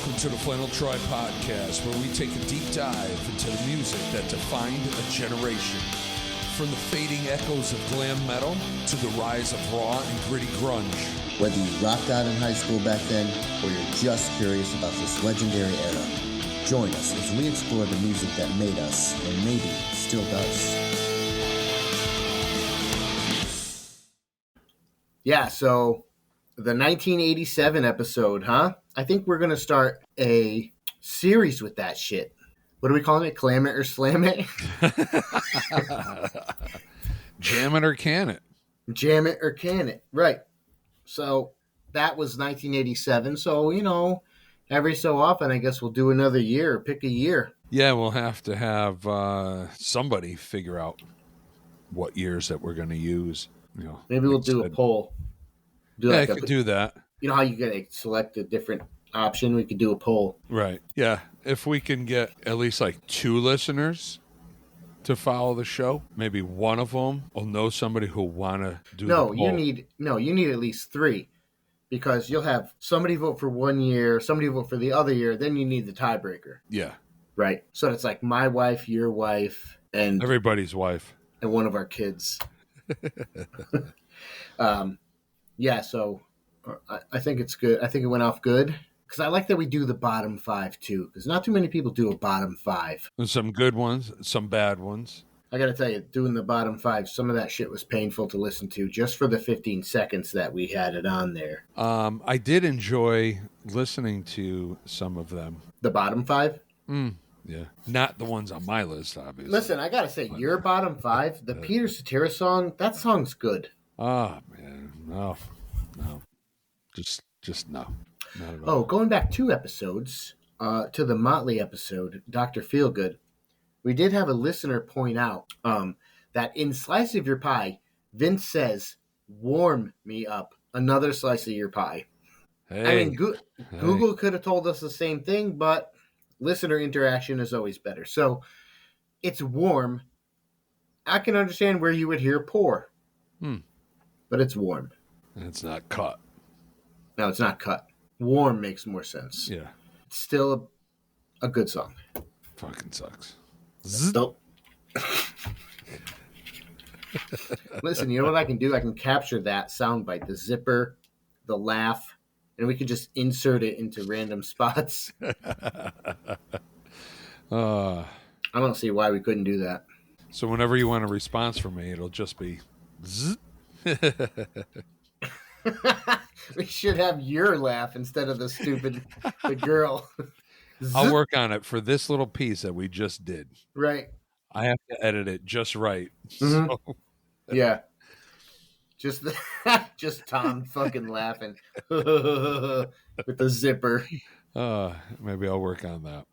welcome to the Flannel Tribe Podcast, where we take a deep dive into the music that defined a generation. From the fading echoes of glam metal to the rise of raw and gritty grunge. Whether you rocked out in high school back then, or you're just curious about this legendary era, join us as we explore the music that made us, and maybe still does. Yeah, so the 1987 episode, huh? I think we're going to start a series with that shit. What are we calling it? Clam it or slam it? Jam it or can it? Jam it or can it. Right. So that was 1987. So, you know, every so often, I guess we'll do another year. Pick a year. Yeah, we'll have to have somebody figure out what years that we're going to use. You know, Maybe we'll do a poll. I could do that. You know how you can select a different option? We could do a poll. Right. Yeah. If we can get at least like 2 listeners to follow the show, maybe one of them will know somebody who'll want to do the poll. You need at least 3, because you'll have somebody vote for 1 year, somebody vote for the other year, then you need the tiebreaker. Yeah. Right. So it's like my wife, your wife, and everybody's wife, and one of our kids. Yeah. So I think it's good. I think it went off good. Because I like that we do the bottom 5, too. Because not too many people do a bottom 5. There's some good ones, some bad ones. I got to tell you, doing the bottom 5, some of that shit was painful to listen to just for the 15 seconds that we had it on there. I did enjoy listening to some of them. The bottom 5? Yeah. Not the ones on my list, obviously. Listen, I got to say, your bottom 5, the Peter Cetera song, that song's good. Oh, man. No. Just no. Not at all. Oh, going back 2 episodes, to the Motley episode, Dr. Feelgood, we did have a listener point out that in Slice of Your Pie, Vince says, warm me up, another slice of your pie. Hey. I mean, Google could have told us the same thing, but listener interaction is always better. So it's warm. I can understand where you would hear pour, but it's warm. And it's not cut. No, it's not cut. Warm makes more sense. Yeah. It's still a good song. Fucking sucks. Nope. Listen, you know what I can do? I can capture that soundbite, the zipper, the laugh, and we could just insert it into random spots. I don't see why we couldn't do that. So whenever you want a response from me, it'll just be zzz. We should have your laugh instead of the girl. I'll work on it for this little piece that we just did. Right. I have to edit it just right. Mm-hmm. So. Yeah. Just Tom fucking laughing with the zipper. Maybe I'll work on that.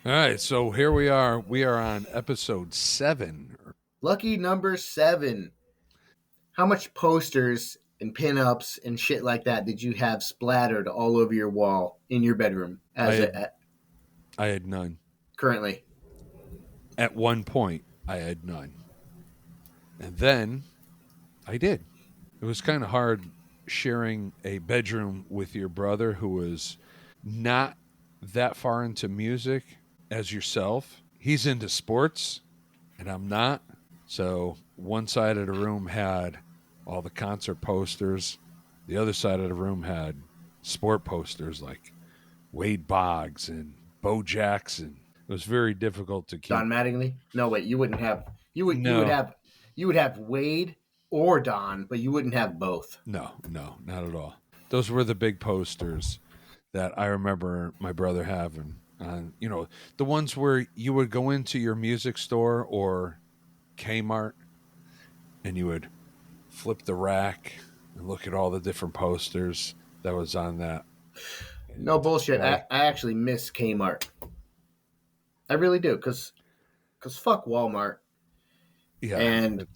All right, so here we are. We are on episode 7. Lucky number 7. How much posters and pinups and shit like that did you have splattered all over your wall in your bedroom? I had none. Currently. At one point, I had none. And then I did. It was kind of hard sharing a bedroom with your brother who was not that far into music as yourself. He's into sports, and I'm not. So one side of the room had all the concert posters. The other side of the room had sport posters like Wade Boggs and Bo Jackson. It was very difficult to keep. Don Mattingly? No, wait, you wouldn't have. You would have Wade or Don, but you wouldn't have both. No, not at all. Those were the big posters that I remember my brother having. The ones where you would go into your music store or Kmart and you would flip the rack and look at all the different posters that was on that. No bullshit. I actually miss Kmart. I really do, because fuck Walmart. Yeah, and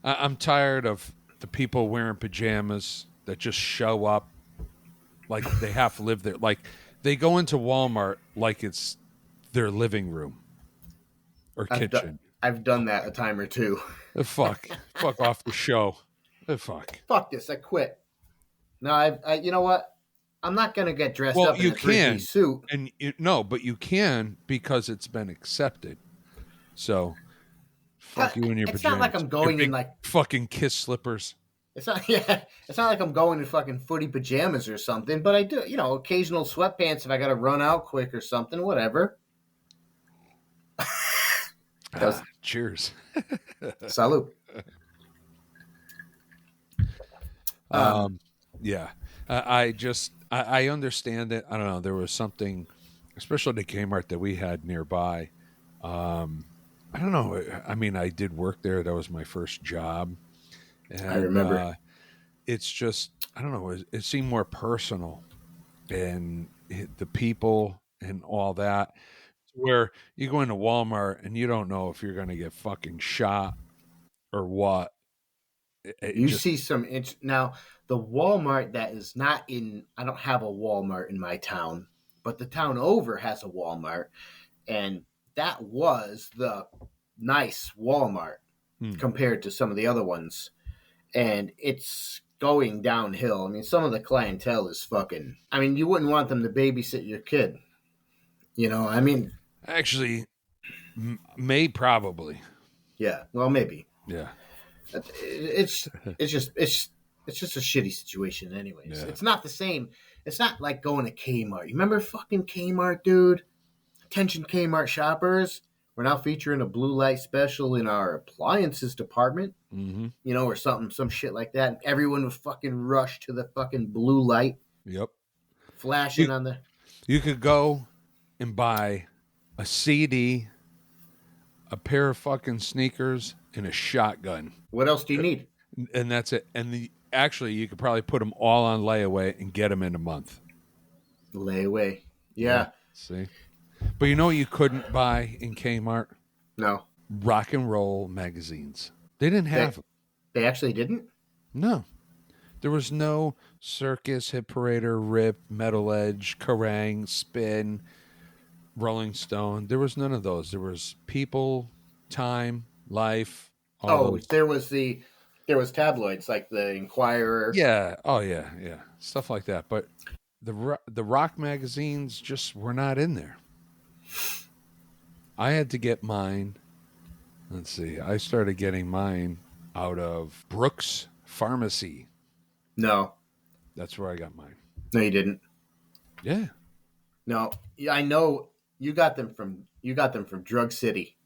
I'm tired of the people wearing pajamas that just show up like they have to live there. Like they go into Walmart like it's their living room or kitchen. I've done that a time or two. Fuck off the show. Fuck this. I quit. No, I you know what? I'm not going to get dressed Well, up in you a three-piece can, suit. and no, but you can because it's been accepted. So fuck you in your It's not like pajamas, I'm your going in big like fucking Kiss slippers. it's not yeah. It's not like I'm going in fucking footy pajamas or something. But I do, occasional sweatpants if I got to run out quick or something. Whatever. That was Cheers. salute. Yeah, I understand it. I don't know. There was something, especially the Kmart that we had nearby. I don't know. I mean, I did work there. That was my first job, I and remember. it's just I don't know. It seemed more personal, and the people and all that. Where you go into Walmart and you don't know if you're going to get fucking shot or what. It You just see some now the Walmart that is not in. I don't have a Walmart in my town, but the town over has a Walmart, and that was the nice Walmart hmm. compared to some of the other ones, and it's going downhill. I mean, some of the clientele is fucking. I mean, you wouldn't want them to babysit your kid. I mean, Actually, may probably. yeah. Well, maybe Yeah. it's just a shitty situation. Anyways, Yeah. it's not the same. It's not like going to Kmart. You remember fucking Kmart, dude? Attention, Kmart shoppers. We're now featuring a blue light special in our appliances department. Mm-hmm. Or some shit like that. Everyone would fucking rush to the fucking blue light Yep. You flashing on the. you could go and buy a CD, a pair of fucking sneakers, and a shotgun, What else do you need? and that's it. And actually, you could probably put them all on layaway and get them in a month. Layaway. Yeah. Yeah. See, but you know what you couldn't buy in Kmart? No. Rock and roll magazines. They didn't have They them. they actually didn't. No. There was no Circus, Hit Parader, Rip, Metal Edge, Kerrang, Spin, Rolling Stone. There was none of those. There was People, Time, Life, all Oh, those. there was tabloids like the Inquirer. Yeah. Oh yeah. Yeah. Stuff like that. But the rock magazines just were not in there. I had to get mine. Let's see. I started getting mine out of Brooks Pharmacy. No, That's where I got mine. no, you didn't. Yeah. No, yeah, I know you got them from Drug City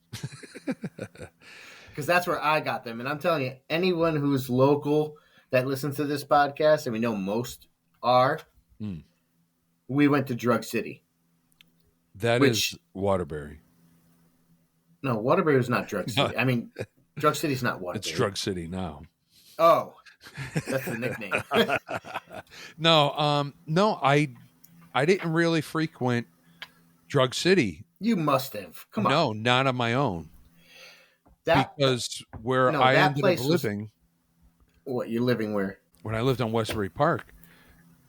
because that's where I got them. And I'm telling you, anyone who's local that listens to this podcast, and we know most are, Mm. we went to Drug City. That is Which Waterbury. no, Waterbury is not Drug City. I mean, Drug City's not Waterbury. It's Drug City now. Oh, that's the nickname. No, I didn't really frequent Drug City. You must have. Come on. No, not on my own. That Because where no, I that ended up place was living, what you're living where? when I lived on Westbury Park,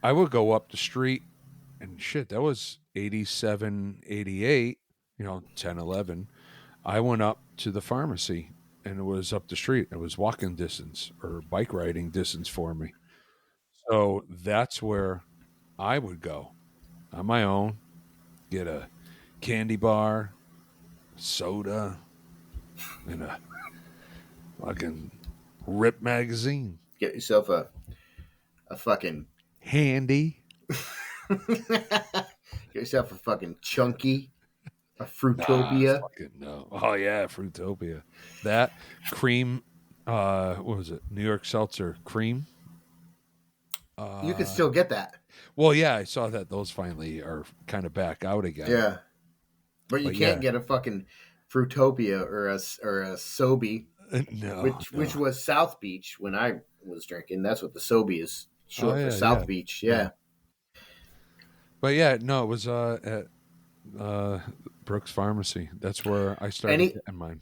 I would go up the street and shit, that was 87, 88, 10, 11. I went up to the pharmacy and it was up the street. It was walking distance or bike riding distance for me. So that's where I would go on my own, get a candy bar, soda, and a fucking Rip magazine. Get yourself a fucking Handy. get yourself a fucking chunky, a Nah, Fruitopia. fucking no. Oh yeah, Fruitopia. That cream. What was it? New York Seltzer cream. You could still get that. Well, yeah, I saw that those finally are kind of back out again. Yeah, but you But can't yeah. get a fucking Fruitopia or a Sobe, No, which was South Beach when I was drinking. That's what the Sobe is short Oh, for yeah, South yeah. Beach. Yeah. But yeah, no, it was at Brooks Pharmacy. That's where I started Any getting mine.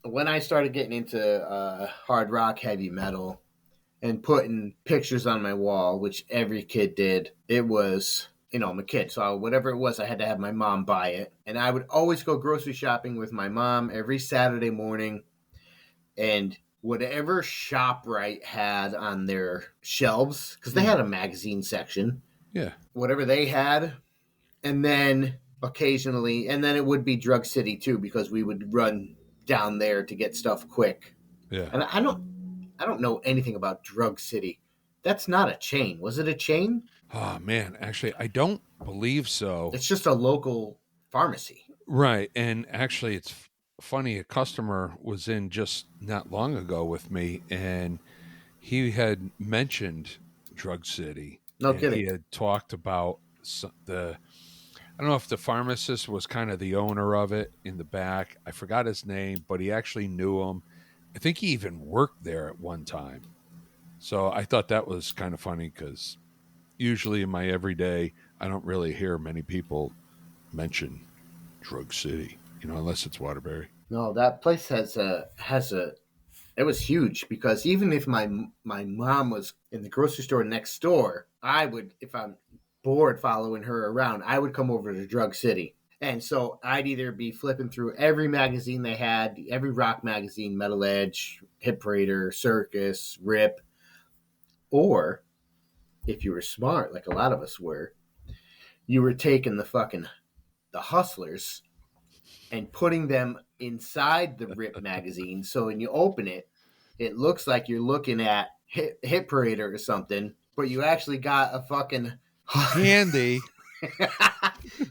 when I started getting into hard rock, heavy metal, and putting pictures on my wall, which every kid did, it was, I'm a kid. So whatever it was, I had to have my mom buy it. And I would always go grocery shopping with my mom every Saturday morning. And whatever ShopRite had on their shelves, because they had a magazine section, Yeah. whatever they had, and then occasionally, and then it would be Drug City too, because we would run down there to get stuff quick. Yeah. And I don't know anything about Drug City. That's not a chain. Was it a chain? Oh man, actually, I don't believe so. It's just a local pharmacy. Right, and actually, it's funny. A customer was in just not long ago with me, and he had mentioned Drug City, No and he kidding. had talked about the. I don't know if the pharmacist was kind of the owner of it in the back. I forgot his name, but he actually knew him. I think he even worked there at one time. So I thought that was kind of funny because usually in my everyday, I don't really hear many people mention Drug City, unless it's Waterbury. No, that place has a. It was huge because even if my mom was in the grocery store next door, I would, if I'm bored following her around, I would come over to Drug City. And so I'd either be flipping through every magazine they had, every rock magazine, Metal Edge, Hip Raider, Circus, Rip, or if you were smart, like a lot of us were, you were taking the hustlers and putting them inside the Rip magazine. So when you open it, it looks like you're looking at Hit Parader or something, but you actually got a fucking Handy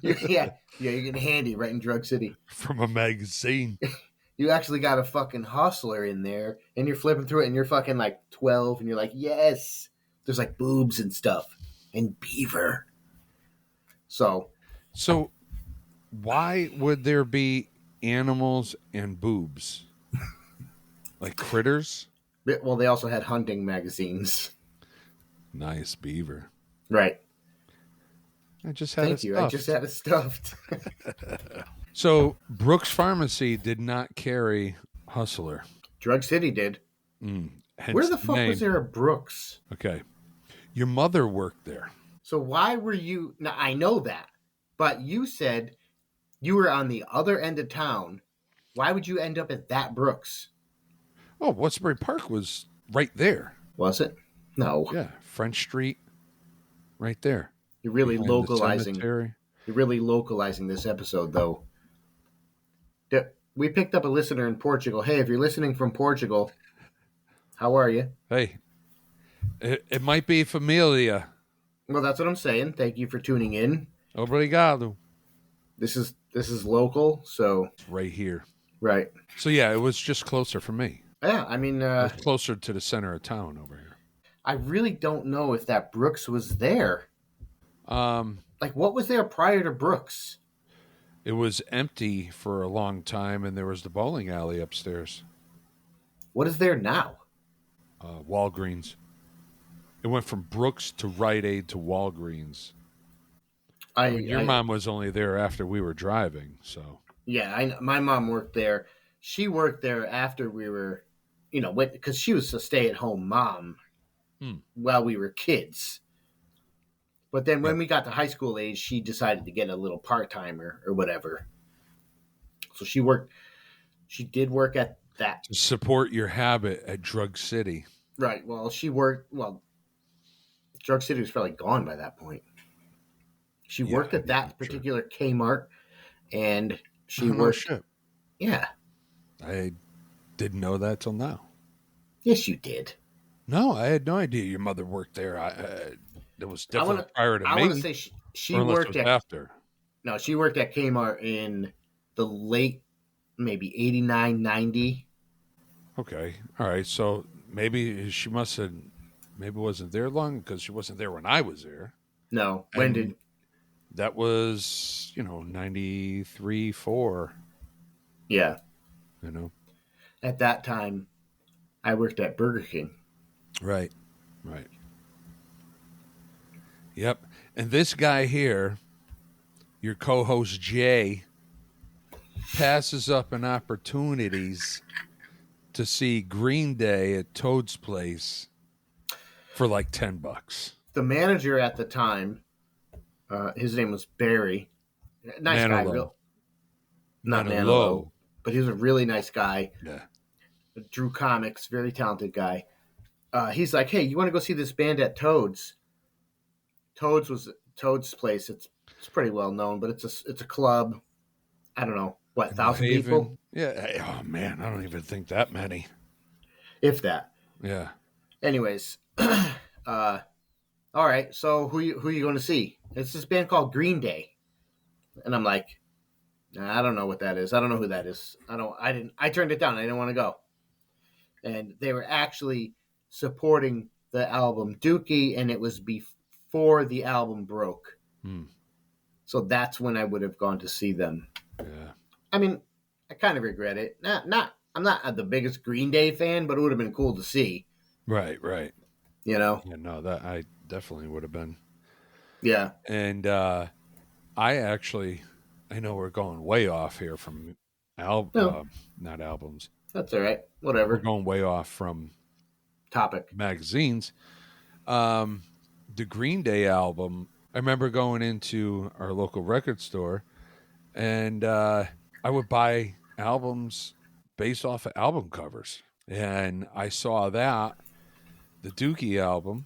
yeah, you're getting handy right in Drug City. from a magazine. You actually got a fucking hustler in there, and you're flipping through it, and you're fucking like 12, and you're like, yes, there's like boobs and stuff, and beaver. So So why would there be animals and boobs? Like critters? well, they also had hunting magazines. Nice beaver. Right. I just had it Thank you. I just stuffed. had it stuffed. So Brooks Pharmacy did not carry Hustler. Drug City did. Where Hence the the fuck name. was there a Brooks? Okay. Your mother worked there. So why were you? Now I know that, but you said you were on the other end of town. Why would you end up at that Brooks? Oh, Westbury Park was right there. Was it? No. Yeah. French Street, right there. You're really Behind the localizing. cemetery. You're really localizing this episode, though. We picked up a listener in Portugal. Hey, if you're listening from Portugal, how are you? Hey, it might be familia. Well, that's what I'm saying. Thank you for tuning in. Obrigado. This is local, so It's right here. right. So yeah, it was just closer for me. Yeah, I mean, It was closer to the center of town over here. I really don't know if that Brooks was there. Um, Like, what was there prior to Brooks? it was empty for a long time, and there was the bowling alley upstairs. What is there now? Walgreens. It went from Brooks to Rite Aid to Walgreens. I mean, your mom was only there after we were driving, so yeah, my mom worked there. She worked there after we were, because she was a stay-at-home mom while we were kids. But then when we got to high school age, she decided to get a little part-timer or whatever. So she did work at that. to support your habit at Drug City. Right. Well, Drug City was probably gone by that point. She worked at that particular Kmart, and she worked. Shit. Yeah. I didn't know that till now. Yes, you did. No, I had no idea your mother worked there. It was definitely prior to me. I want to say she worked at after. No, she worked at Kmart in the late, maybe 89, 90. Okay, all right. So maybe she must have, maybe wasn't there long because she wasn't there when I was there. No, that was 93, 4. Yeah. At that time, I worked at Burger King. Right. Yep. And this guy here, your co-host Jay, passes up on opportunities to see Green Day at Toad's Place for like $10. The manager at the time, his name was Barry. Nice guy, not Manilow, but he was a really nice guy. Yeah. Drew comics, very talented guy. He's like, hey, you want to go see this band at Toad's Toad's place. It's pretty well known, but it's a club. I don't know what, In New 1,000 people, Haven. Yeah. Oh man, I don't even think that many. if that. Yeah. Anyways, all right. So who you going to see? It's this band called Green Day, and I'm like, nah, I don't know what that is. I don't know who that is. I didn't. I turned it down. I didn't want to go. And they were actually supporting the album Dookie, and it was before the album broke. Hmm. So that's when I would have gone to see them. Yeah. I mean, I kind of regret it. I'm not the biggest Green Day fan, but it would have been cool to see. Right. Right. You know? Yeah. No, that I definitely would have been. Yeah. And I know we're going way off here from No, not albums. that's all right. We're Whatever. going way off from Topic. magazines. The Green Day album, I remember going into our local record store and I would buy albums based off of album covers. And I saw that, the Dookie album.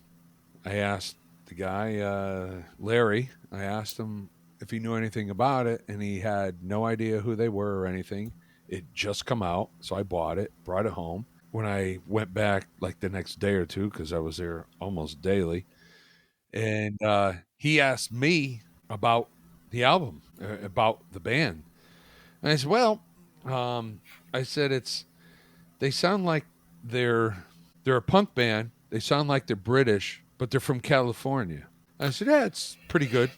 I asked the guy, Larry, I asked him if he knew anything about it, and he had no idea who they were or anything. It just come out, so I bought it, brought it home. When I went back like the next day or two, because I was there almost daily, and he asked me about the album, about the band. And I said, "Well, I said they sound like they're a punk band. They sound like they're British, but they're from California." I said, "Yeah, it's pretty good."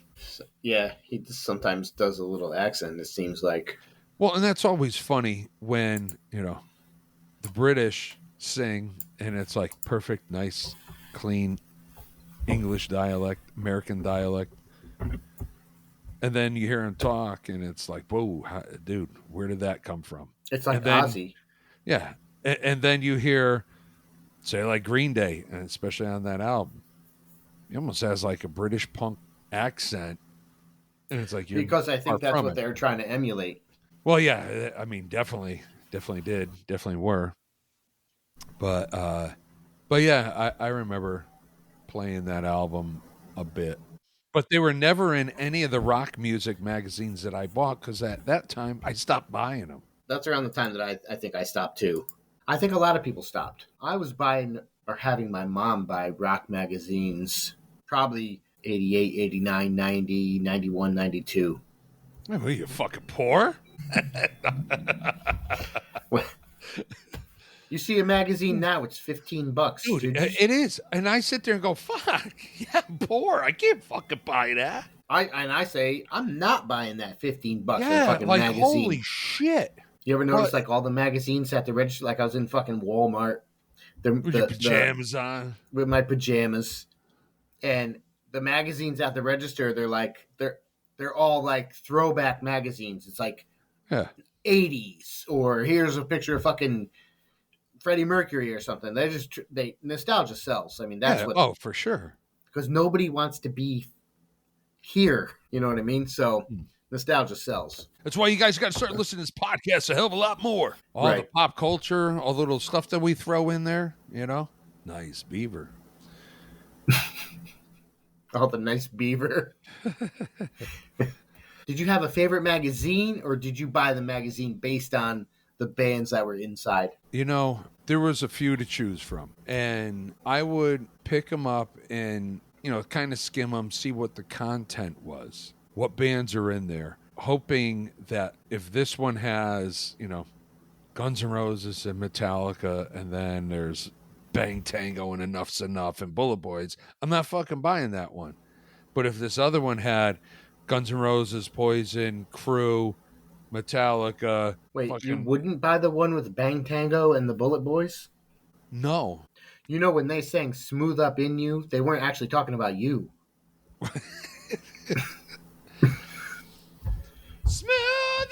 Yeah, he just sometimes does a little accent, it seems like. Well, and that's always funny when the British sing, and it's like perfect, nice, clean English dialect, American dialect. And then you hear him talk, and it's like, whoa, dude, where did that come from? It's like And then, Ozzy. yeah. And then you hear, say, like Green Day, and especially on that album, he almost has like a British punk accent. And it's like, you're Because I far think that's from what it. they were trying to emulate. Well, yeah, I mean, definitely did, definitely were. But yeah, I remember playing that album a bit. But they were never in any of the rock music magazines that I bought because at that time I stopped buying them. That's around the time that I think I stopped too. I think a lot of people stopped. I was buying or having my mom buy rock magazines probably 88, 89, 90, 91, 92. Oh, are you fucking poor? You see a magazine now, it's $15. Dude, Dude, it is. And I sit there and go, fuck, yeah, I'm poor. I can't fucking buy that. I say I'm not buying that $15 for a Yeah, fucking like, magazine. holy shit. You ever notice But- like all the magazines at the register? Like I was in fucking Walmart, With your pajamas on. with my pajamas, and the magazines at the register. They're all like throwback magazines. It's like Yeah. 80s, or here's a picture of fucking Freddie Mercury or something. They nostalgia sells. I mean, that's Yeah, what. oh, for sure. Because nobody wants to be here. You know what I mean? So nostalgia sells. That's why you guys got to start listening to this podcast a hell of a lot more. All the Right. pop culture, all the little stuff that we throw in there, Nice beaver. All the nice beaver. Did you have a favorite magazine, or did you buy the magazine based on the bands that were inside? There was a few to choose from, and I would pick them up and kind of skim them, see what the content was, what bands are in there, hoping that if this one has Guns N' Roses and Metallica, and then there's Bang Tango and Enough's Enough and Bullet Boys, I'm not fucking buying that one. But if this other one had Guns N' Roses, Poison, Crew, Metallica, Wait, you wouldn't buy the one with Bang Tango and the Bullet Boys? No. When they sang Smooth Up In You, they weren't actually talking about you. Smooth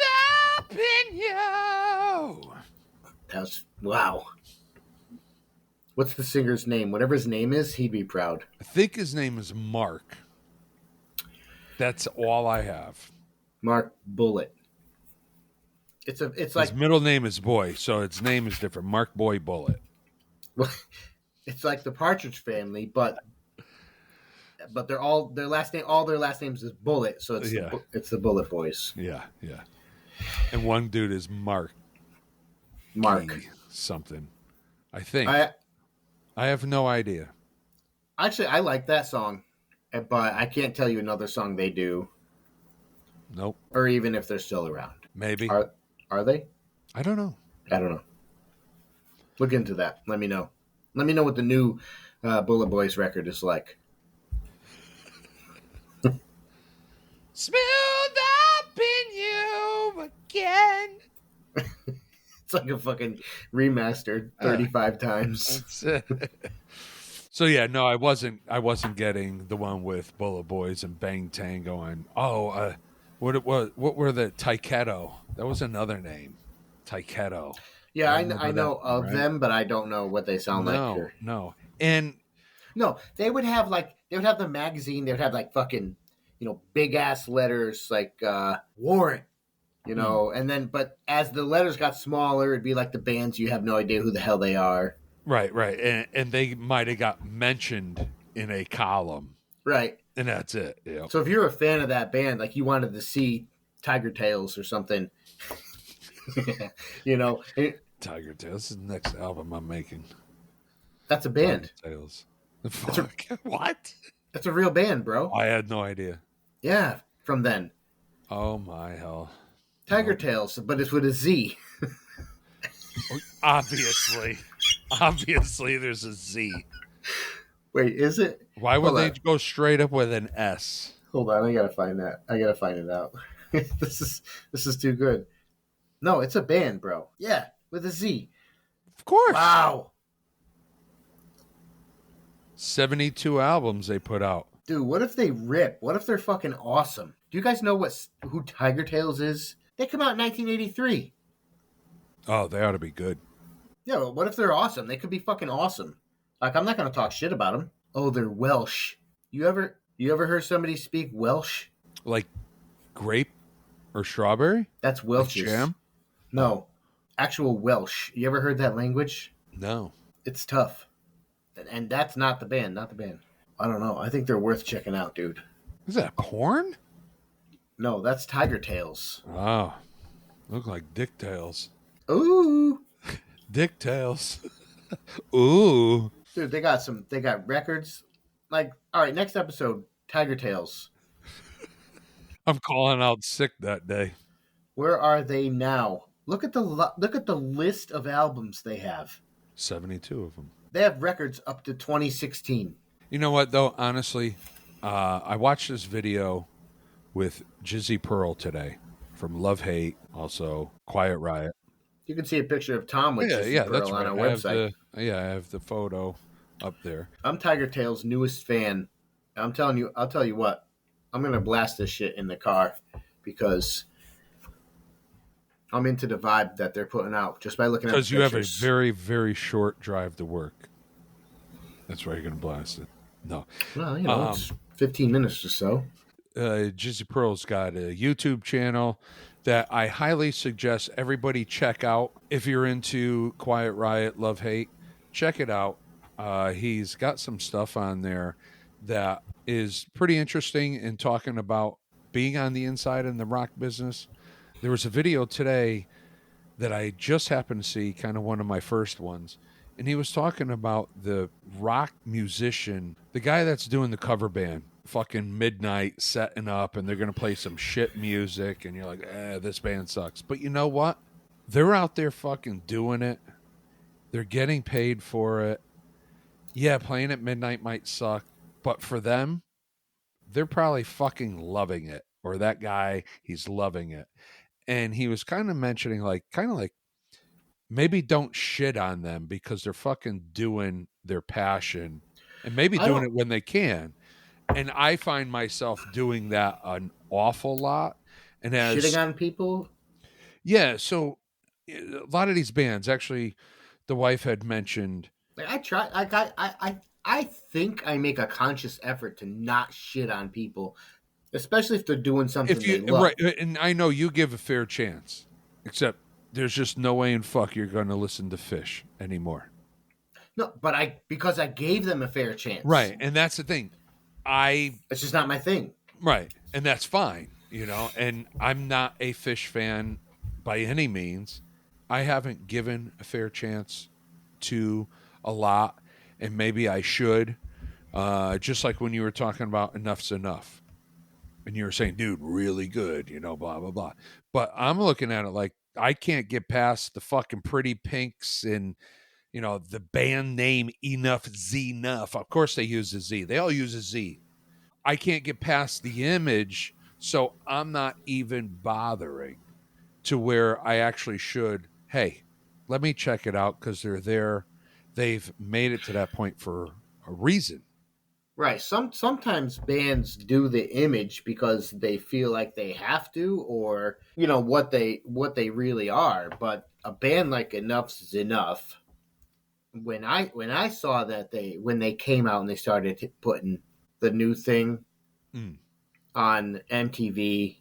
up in you. Wow. What's the singer's name? Whatever his name is, he'd be proud. I think his name is Mark. That's all I have. Mark Bullet. It's like his middle name is Boy, so its name is different. Mark Boy Bullet. it's like the Partridge Family, but but all their last names is Bullet, so it's Yeah. it's the Bullet Boys. Yeah. And one dude is Mark something. I think. I have no idea. Actually, I like that song, but I can't tell you another song they do. Nope. Or even if they're still around. Maybe. Are they? I don't know. Look into that. Let me know. Let me know what the new Bullet Boys record is like. Smooth up in you again. It's like a fucking remastered 35 times. That's it. So yeah, no, I wasn't getting the one with Bullet Boys and Bang Tango and what were the Taiketo? That was another name. Taiketo. Yeah, I know of them, but I don't know what they sound like here. No. And no, they would have the magazine, they would have like fucking, big ass letters like Warren, and then but as the letters got smaller, it'd be like the bands you have no idea who the hell they are. Right. And they might have got mentioned in a column. Right. And that's it. Yeah. So if you're a fan of that band, like you wanted to see Tiger Tails or something, Tiger Tails is the next album I'm making. That's a band. Tiger Tails. What? That's a real band, bro. I had no idea. Yeah, from then. Oh my hell. Tiger Tails, but it's with a Z. Obviously, there's a Z. Wait, is it? Why would they go straight up with an S? Hold on, I gotta find that. I gotta find it out. This is too good. No, it's a band, bro. Yeah, with a Z. Of course. Wow. 72 albums they put out. Dude, what if they rip? What if they're fucking awesome? Do you guys know who Tiger Tails is? They come out in 1983. Oh, they ought to be good. Yeah, well, what if they're awesome? They could be fucking awesome. Like, I'm not going to talk shit about them. Oh, they're Welsh. You ever heard somebody speak Welsh? Like grape or strawberry? That's Welsh. Like jam? No. Actual Welsh. You ever heard that language? No. It's tough. And that's not the band. I don't know. I think they're worth checking out, dude. Is that porn? No, that's Tiger Tails. Oh. Look like Dick Tails. Ooh. Dick Tails. Ooh. Dude, they got records. Like, all right, next episode, Tiger Tails. I'm calling out sick that day. Where are they now? Look at the list of albums they have. 72 of them. They have records up to 2016. You know what, though? Honestly, I watched this video with Jizzy Pearl today from Love Hate, also Quiet Riot. You can see a picture of Tom with Jizzy Pearl that's right. on our website. I have the photo up there. I'm Tiger Tails' newest fan. I'll tell you what. I'm going to blast this shit in the car because I'm into the vibe that they're putting out just by looking at the pictures. Because you have a very, very short drive to work. That's why you're going to blast it. No. Well, it's 15 minutes or so. Jizzy Pearl's got a YouTube channel that I highly suggest everybody check out. If you're into Quiet Riot, Love Hate, check it out. He's got some stuff on there that is pretty interesting in talking about being on the inside in the rock business. There was a video today that I just happened to see, kind of one of my first ones, and he was talking about the rock musician, the guy that's doing the cover band, fucking midnight setting up, and they're going to play some shit music, and you're like, this band sucks. But you know what? They're out there fucking doing it. They're getting paid for it. Yeah, playing at midnight might suck, but for them, they're probably fucking loving it. Or that guy, he's loving it. And he was kind of mentioning, like, maybe don't shit on them because they're fucking doing their passion and maybe doing it when they can. And I find myself doing that an awful lot. And shitting on people? Yeah, so a lot of these bands, actually, the wife had mentioned. I try. I think I make a conscious effort to not shit on people, especially if they're doing something they love. Right, and I know you give a fair chance, except there's just no way in fuck you're going to listen to Fish anymore. No, but because I gave them a fair chance. Right, and that's the thing. It's just not my thing. Right. And that's fine, and I'm not a Fish fan by any means. I haven't given a fair chance to a lot, and maybe I should. Just like when you were talking about Enough's Enough, and you were saying, dude, really good, blah, blah, blah. But I'm looking at it like I can't get past the fucking Pretty Pinks and, the band name Enough Z Enough. Of course they use a Z. They all use a Z. I can't get past the image, so I'm not even bothering to where I actually should. Hey, let me check it out because they're there. They've made it to that point for a reason. Right. Sometimes bands do the image because they feel like they have to, or what they really are. But a band like Enough's Enough, when I saw that when they came out and they started putting the new thing Mm. on MTV,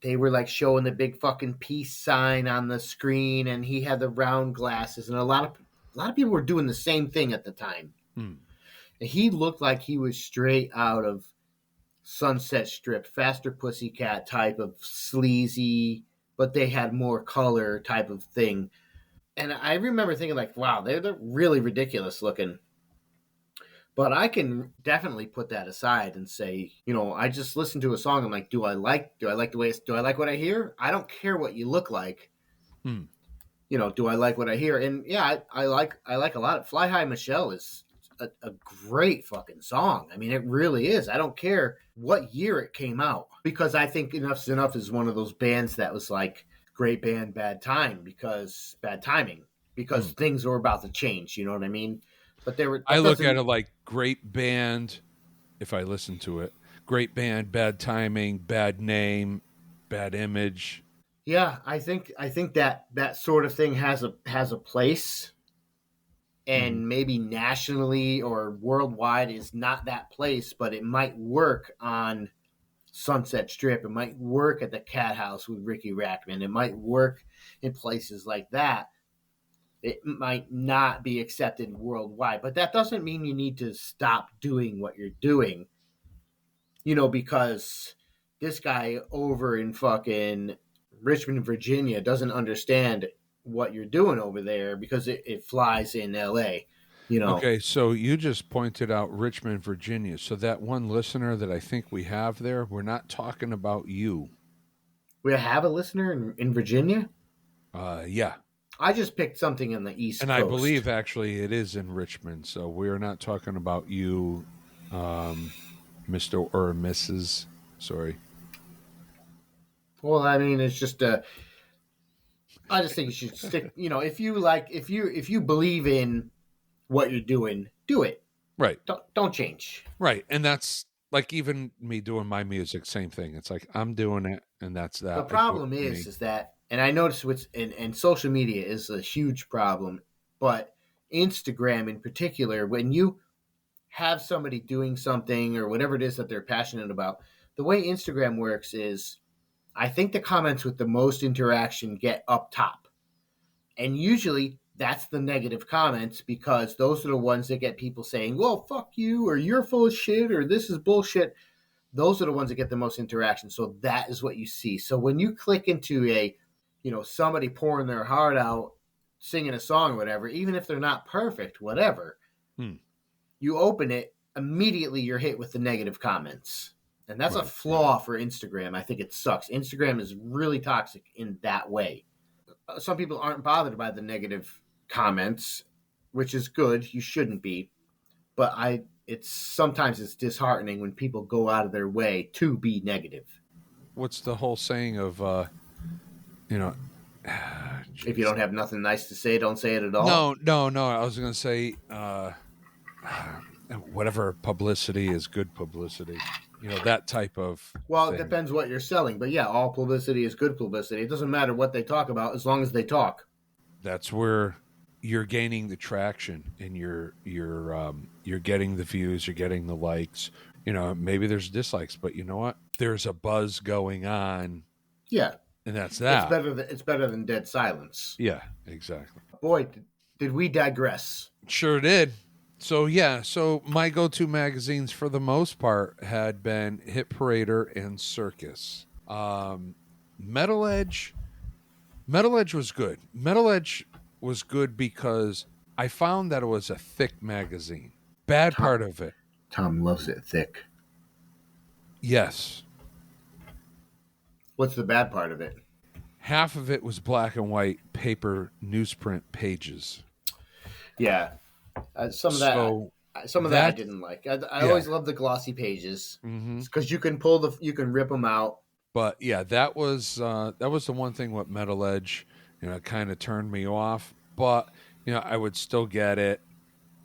they were like showing the big fucking peace sign on the screen, and he had the round glasses, and a lot of people were doing the same thing at the time. Mm. And he looked like he was straight out of Sunset Strip, Faster Pussycat type of sleazy, but they had more color type of thing. And I remember thinking like, wow, they're really ridiculous looking. But I can definitely put that aside and say, I just listened to a song. I'm like, do I like what I hear? I don't care what you look like. Mm. Do I like what I hear? And yeah, I like a lot of Fly High Michelle is a great fucking song. I mean, it really is. I don't care what year it came out, because I think Enough's Enough is one of those bands that was like great band, bad timing, because things were about to change. You know what I mean? But I that look at it doesn't. like great band, if I listen to it. Great band, bad timing, bad name, bad image. Yeah, I think that sort of thing has a place, Mm. and maybe nationally or worldwide is not that place, but it might work on Sunset Strip. It might work at the Cat House with Ricky Rackman. It might work in places like that. It might not be accepted worldwide, but that doesn't mean you need to stop doing what you're doing, because this guy over in fucking Richmond, Virginia doesn't understand what you're doing over there because it flies in LA. Okay, so you just pointed out Richmond, Virginia. So that one listener that I think we have there, we're not talking about you. We have a listener in Virginia. Yeah. I just picked something in the East And I Coast. believe actually it is in Richmond. So we're not talking about you, Mr. or Mrs. Sorry. Well, I mean, it's just I just think you should stick. If you believe in what you're doing, do it. Right. Don't change. Right. And that's like even me doing my music, same thing. It's like I'm doing it and that's The that. I do it problem for me. is that, and I notice and social media is a huge problem, but Instagram in particular, when you have somebody doing something or whatever it is that they're passionate about, the way Instagram works is, I think the comments with the most interaction get up top. And usually that's the negative comments, because those are the ones that get people saying, well, fuck you, or you're full of shit, or this is bullshit. Those are the ones that get the most interaction. So that is what you see. So when you click into somebody pouring their heart out, singing a song or whatever, even if they're not perfect, whatever, Hmm. you open it, immediately you're hit with the negative comments. And that's a Right. flaw for Instagram. I think it sucks. Instagram is really toxic in that way. Some people aren't bothered by the negative comments, which is good. You shouldn't be. But it's sometimes it's disheartening when people go out of their way to be negative. What's the whole saying of you know If you jeez. don't have nothing nice to say, don't say it at all. No, no, no. I was gonna say whatever publicity is good publicity. That type of Well, it thing. depends what you're selling. But yeah, all publicity is good publicity. It doesn't matter what they talk about as long as they talk. That's where you're gaining the traction and you're getting the views, you're getting the likes. Maybe there's dislikes, but you know what? There's a buzz going on, Yeah, and that's it's that. better than dead silence. Yeah, exactly. Boy, did we digress. Sure did. So my go-to magazines for the most part had been Hit Parader and Circus. Metal Edge, Metal Edge was good. Metal Edge was good because I found that it was a thick magazine. Bad Tom, part of it, Tom loves it thick. yes, What's the bad part of it? half of it was black and white paper newsprint pages. Yeah, some of that. So Some of that I that, didn't like. I yeah. always love the glossy pages Hmm. because you can rip them out. But yeah, that was the one thing with Metal Edge, kind of turned me off. But I would still get it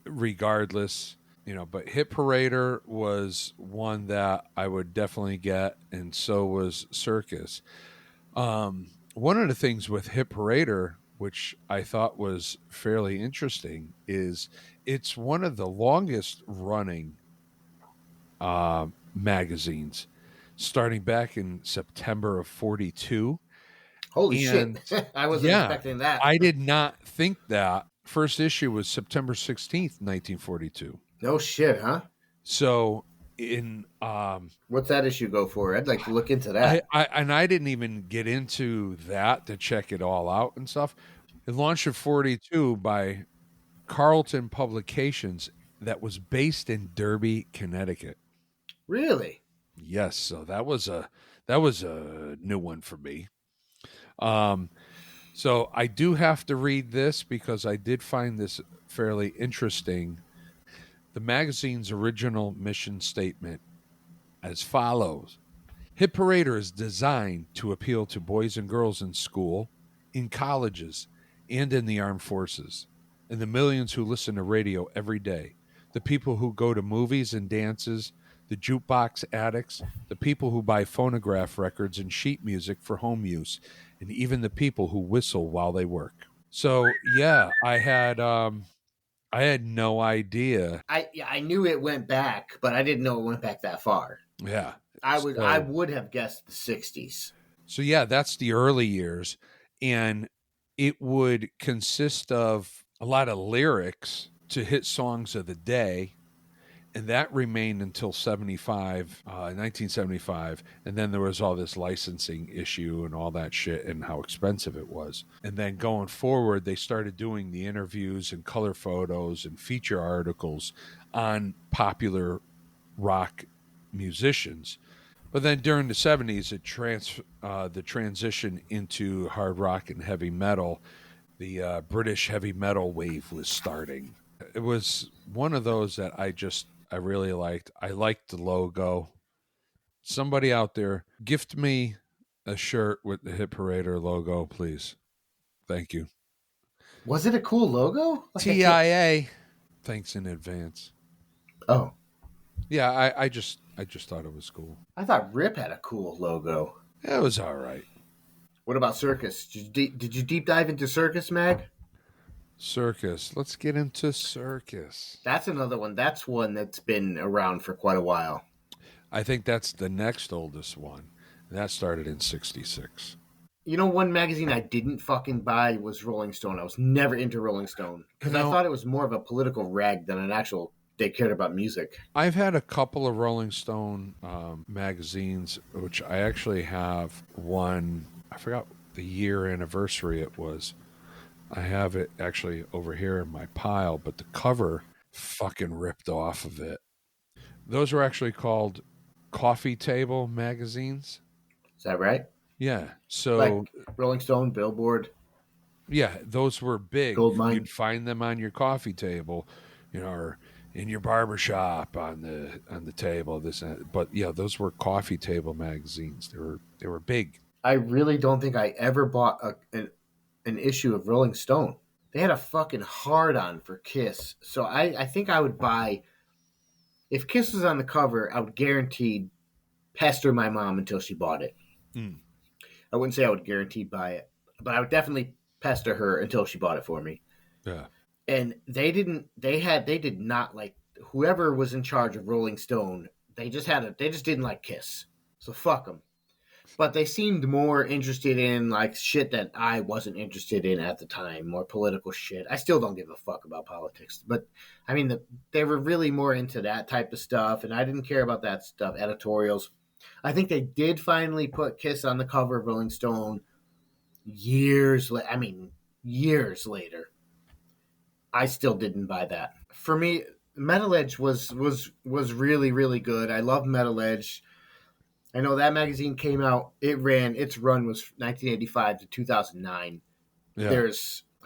regardless. But Hit Parader was one that I would definitely get, and so was Circus. One of the things with Hit Parader, which I thought was fairly interesting, is it's one of the longest running magazines, starting back in September of 42. Holy shit! And I wasn't yeah, expecting that. I did not think that. First issue was September 16th, 1942. No shit, huh? So in What's that issue go for? I'd like to look into that. I didn't even get into that to check it all out and stuff. It launched in 42 by Carlton Publications that was based in Derby, Connecticut. Really? Yes, so that was a new one for me. Um, so I do have to read this because I did find this fairly interesting. The magazine's original mission statement as follows: Hit Parader is designed to appeal to boys and girls in school, in colleges, and in the armed forces, and the millions who listen to radio every day, the people who go to movies and dances, the jukebox addicts, the people who buy phonograph records and sheet music for home use, and even the people who whistle while they work. So yeah, I had no idea. I knew it went back, but I didn't know it went back that far. Yeah. I So would have guessed the 60s. So yeah, that's the early years, and it would consist of a lot of lyrics to hit songs of the day, and that remained until 1975, and then there was all this licensing issue and all that shit and how expensive it was. And then going forward, they started doing the interviews and color photos and feature articles on popular rock musicians. But then during the 70s, the transition into hard rock and heavy metal, the British heavy metal wave was starting. It was one of those that I really liked. I liked the logo. Somebody out there, gift me a shirt with the Hit Parader logo, please. Thank you. Was it a cool logo? Like I can't. TIA. Thanks in advance. Oh, Yeah, I just thought it was cool. I thought Rip had a cool logo. It was all right. What about Circus? Did you deep dive into Circus, Mag? Circus. Let's get into Circus. That's another one. That's one that's been around for quite a while. I think that's the next oldest one. That started in 66. You know, one magazine I didn't fucking buy was Rolling Stone. I was never into Rolling Stone because I thought it was more of a political rag than an actual. They cared about music. I've had a couple of Rolling Stone magazines, which I actually have one. I forgot the year anniversary it was. I have it actually over here in my pile, but the cover fucking ripped off of it. Those were actually called coffee table magazines. Is that right? Yeah. So Like Rolling Stone, Billboard, yeah, those were big. Goldmine. You'd find them on your coffee table, or in your barber shop on the table. But yeah, those were coffee table magazines. They were big. I really don't think I ever bought an issue of Rolling Stone. They had a fucking hard on for Kiss. So I think I would buy, if Kiss was on the cover, I would guarantee pester my mom until she bought it. Mm, I wouldn't say I would guarantee buy it, but I would definitely pester her until she bought it for me. yeah. And they did not like, whoever was in charge of Rolling Stone, they just didn't like Kiss. So fuck them. but they seemed more interested in like shit that I wasn't interested in at the time, more political shit. I still don't give a fuck about politics, but I mean, they were really more into that type of stuff, and I didn't care about that stuff. Editorials. I think they did finally put Kiss on the cover of Rolling Stone years later. I still didn't buy that. For me, Metal Edge was really really good. I love Metal Edge. I know that magazine came out. Its run was 1985 to 2009. Yeah.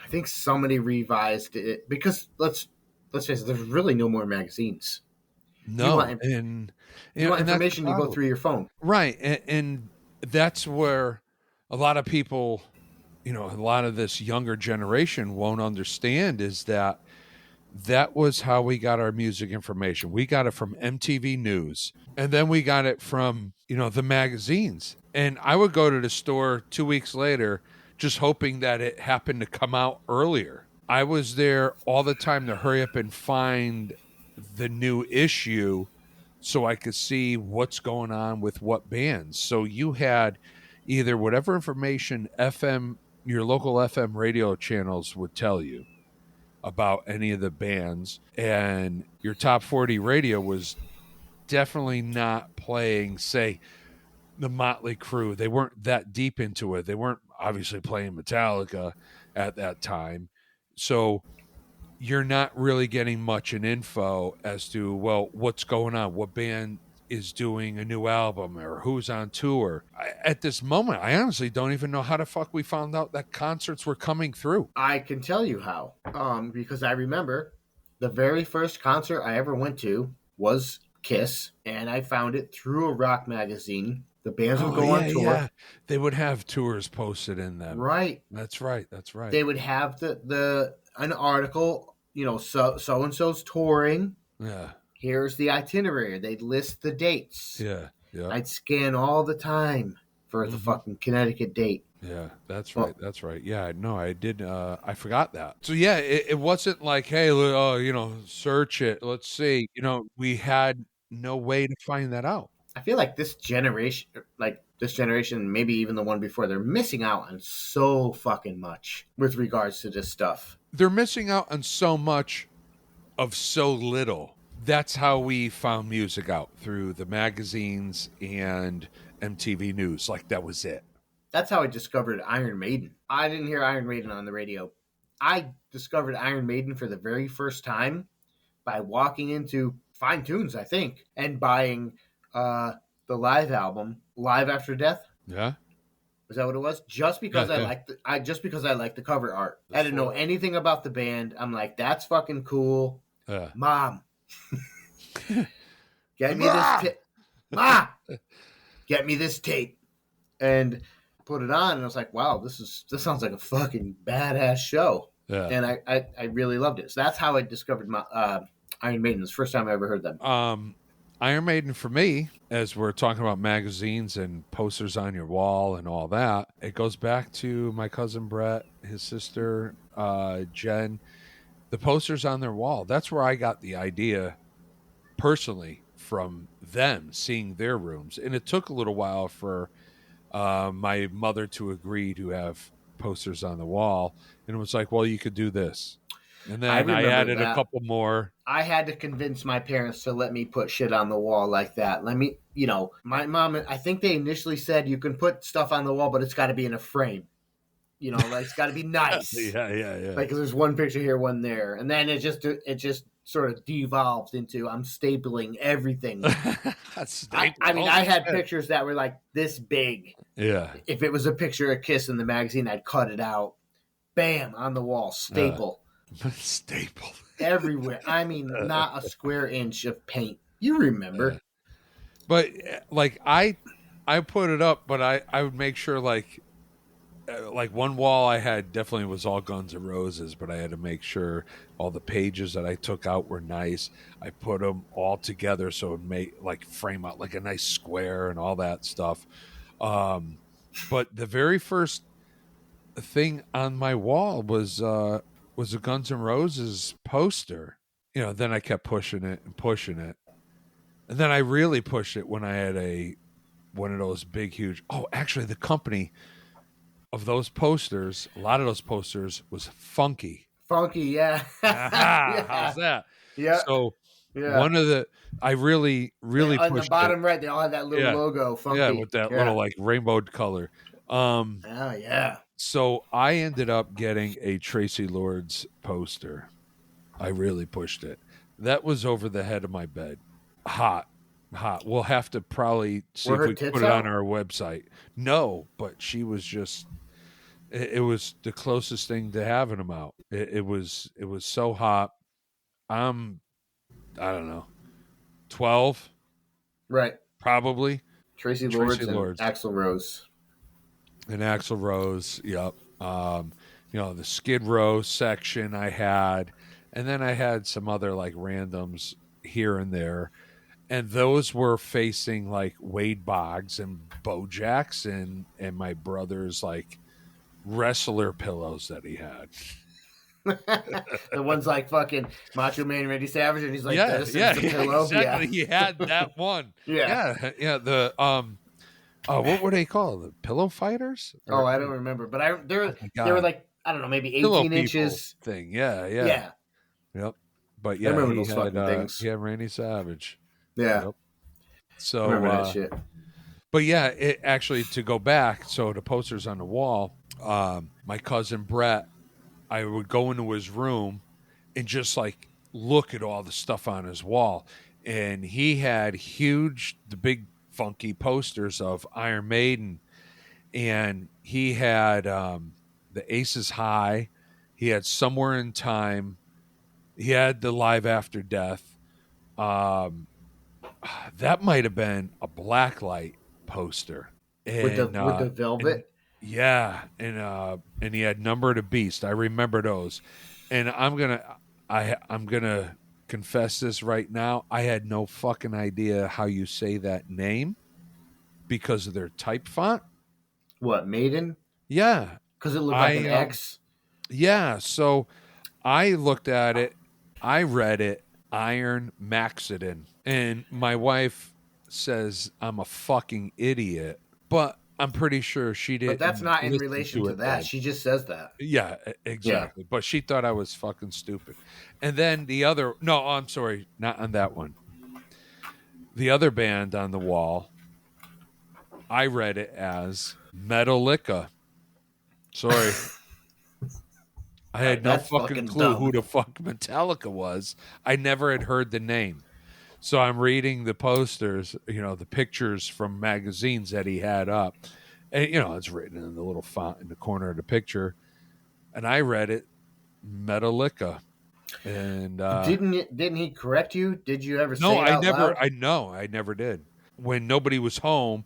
I think somebody revised it because let's face it, there's really no more magazines. You No, want and you want and that's the information, you go problem. through your phone. Right. And that's where a lot of people, a lot of this younger generation won't understand is that was how we got our music information. We got it from MTV News, and then we got it from, the magazines. And I would go to the store 2 weeks later just hoping that it happened to come out earlier. I was there all the time to hurry up and find the new issue so I could see what's going on with what bands. So you had either whatever information your local FM radio channels would tell you about any of the bands, and your top 40 radio was definitely not playing, say, the Motley Crue. They weren't that deep into it. They weren't obviously playing Metallica at that time. So you're not really getting much in info as to, well, what's going on, what band is doing a new album or who's on tour. At this moment, I honestly don't even know how the fuck we found out that concerts were coming through. I can tell you how. Because I remember the very first concert I ever went to was Kiss, and I found it through a rock magazine. The bands would Oh go on yeah, yeah. tour. They would have tours posted in them. Right. That's right. That's right. They would have the an article, so and so's touring. Yeah. Here's the itinerary. They'd list the dates. Yeah. Yeah. I'd scan all the time for the Hmm. fucking Connecticut date. Yeah, that's right. Well, That's right. Yeah, no, I did. I forgot that. So yeah, it wasn't like, hey, search it. Let's see. We had no way to find that out. I feel like this generation, maybe even the one before, they're missing out on so fucking much with regards to this stuff. They're missing out on so much of so little. That's how we found music out through the magazines and MTV News. Like that was it. That's how I discovered Iron Maiden. I didn't hear Iron Maiden on the radio. I discovered Iron Maiden for the very first time by walking into Fine Tunes, I think, and buying the live album, Live After Death. Yeah. Is that what it was? Just because Yeah. Yeah. just because I liked the cover art. I That's didn't know full. anything about the band. I'm like, that's fucking cool. Yeah. Mom, get me Ah! this Ma, get me this tape. And put it on, and I was like, wow, this sounds like a fucking badass show. Yeah. And I really loved it. So that's how I discovered Iron Maiden. It's the first time I ever heard them. Iron Maiden for me, as we're talking about magazines and posters on your wall and all that, it goes back to my cousin Brett, his sister Jen, the posters on their wall. That's where I got the idea personally from them, seeing their rooms. And it took a little while for my mother to agree to have posters on the wall. And it was like, well, you could do this. And I then I remember added a that. couple more. I had to convince my parents to let me put shit on the wall like that. Let me, my mom, I think they initially said you can put stuff on the wall, but it's got to be in a frame. Like it's got to be nice. Yeah, yeah, yeah. Like, 'cause there's one picture here, one there. And then it just sort of devolved into I'm stapling everything. I had pictures that were like this big. Yeah. If it was a picture of Kiss in the magazine, I'd cut it out. Bam, on the wall, staple. Staple. Everywhere. I mean, not a square inch of paint. You remember. But like I put it up, but I would make sure like one wall I had definitely was all Guns N' Roses, but I had to make sure all the pages that I took out were nice. I put them all together so it made like frame out like a nice square and all that stuff. But the very first thing on my wall was a Guns N' Roses poster. Then I kept pushing it and pushing it, and then I really pushed it when I had a one of those big, huge. Oh, actually, the company of those posters, a lot of those posters was Funky. Funky, yeah. Aha, how's Yeah. that? Yeah. So Yeah. one of the, I really, really On the pushed it. bottom right, they all have that little Yeah. logo, Yeah. Funky. With that little Yeah. like rainbow color. Oh, yeah. So I ended up getting a Tracy Lords poster. I really pushed it. That was over the head of my bed. Hot. Hot. We'll have to probably see Were if her we can tits put it on out? our website. No, but she was just it was the closest thing to having them out. It was so hot. I'm I don't know, 12 Right. probably. Tracy Tracy Lords and Lords Axl Rose. and Axl Rose. Yep. The Skid Row section I had, and then I had some other like randoms here and there, and those were facing like Wade Boggs and Bo Jackson and my brother's like wrestler pillows that he had. The one's like fucking Macho Man Randy Savage, and he's like Yeah, this, and yeah, it's a yeah, pillow. Yeah. exactly. He had that one. Yeah. Yeah, yeah. The what were they called? The pillow fighters? Oh, Or I don't remember, but oh my they were god, like, I don't know, maybe pillow 18 people inches. thing. Yeah, yeah, Yeah. yep. But I yeah, remember those fucking things. he had Randy Savage. Yeah. Yep. I So, remember that shit. but yeah, it actually to go back. So the posters on the wall. My cousin Brett, I would go into his room and just like look at all the stuff on his wall, and he had the big funky posters of Iron Maiden, and he had the Aces High, he had Somewhere in Time, he had the Live After Death. Um, that might have been a Blacklight poster, With the and velvet. yeah, and he had Number of the Beast. I remember those, and I'm gonna confess this right now. I had no fucking idea how you say that name because of their type font. What, Maiden? Yeah, Because it looked like an I X. yeah. So I looked at it, I read it, Iron Maxidon, and my wife says I'm a fucking idiot, but I'm pretty sure she But that's didn't not in listen relation to to it that. then. She just says that. Yeah, Yeah. exactly. But she thought I was fucking stupid. And then no, I'm sorry, not on that one. The other band on the wall, I read it as Metallica. Sorry. I had no That's fucking fucking clue who dumb. the fuck Metallica was. I never had heard the name. So I'm reading the posters, the pictures from magazines that he had up. And, it's written in the little font in the corner of the picture. And I read it, Metallica. And Didn't he correct you? Did you ever no, say it out loud? I never did. When nobody was home,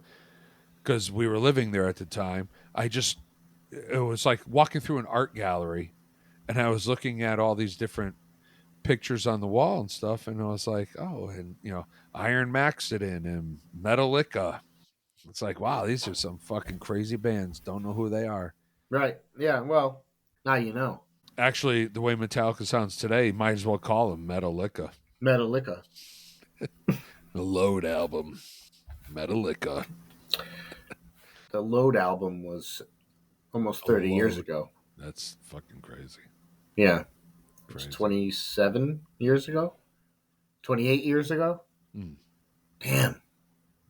because we were living there at the time, it was like walking through an art gallery, and I was looking at all these different pictures on the wall and stuff, and I was like, oh, and Iron Maxidon and Metallica. It's like, wow, these are some fucking crazy bands. Don't know who they are. Right. Yeah. Well, now you know. Actually, the way Metallica sounds today, might as well call them Metallica. Metallica. The Load album, Metallica. The Load album was almost 30 years Load. ago. That's fucking crazy. Yeah. It's Crazy. 27 years ago? 28 years ago? Mm. Damn.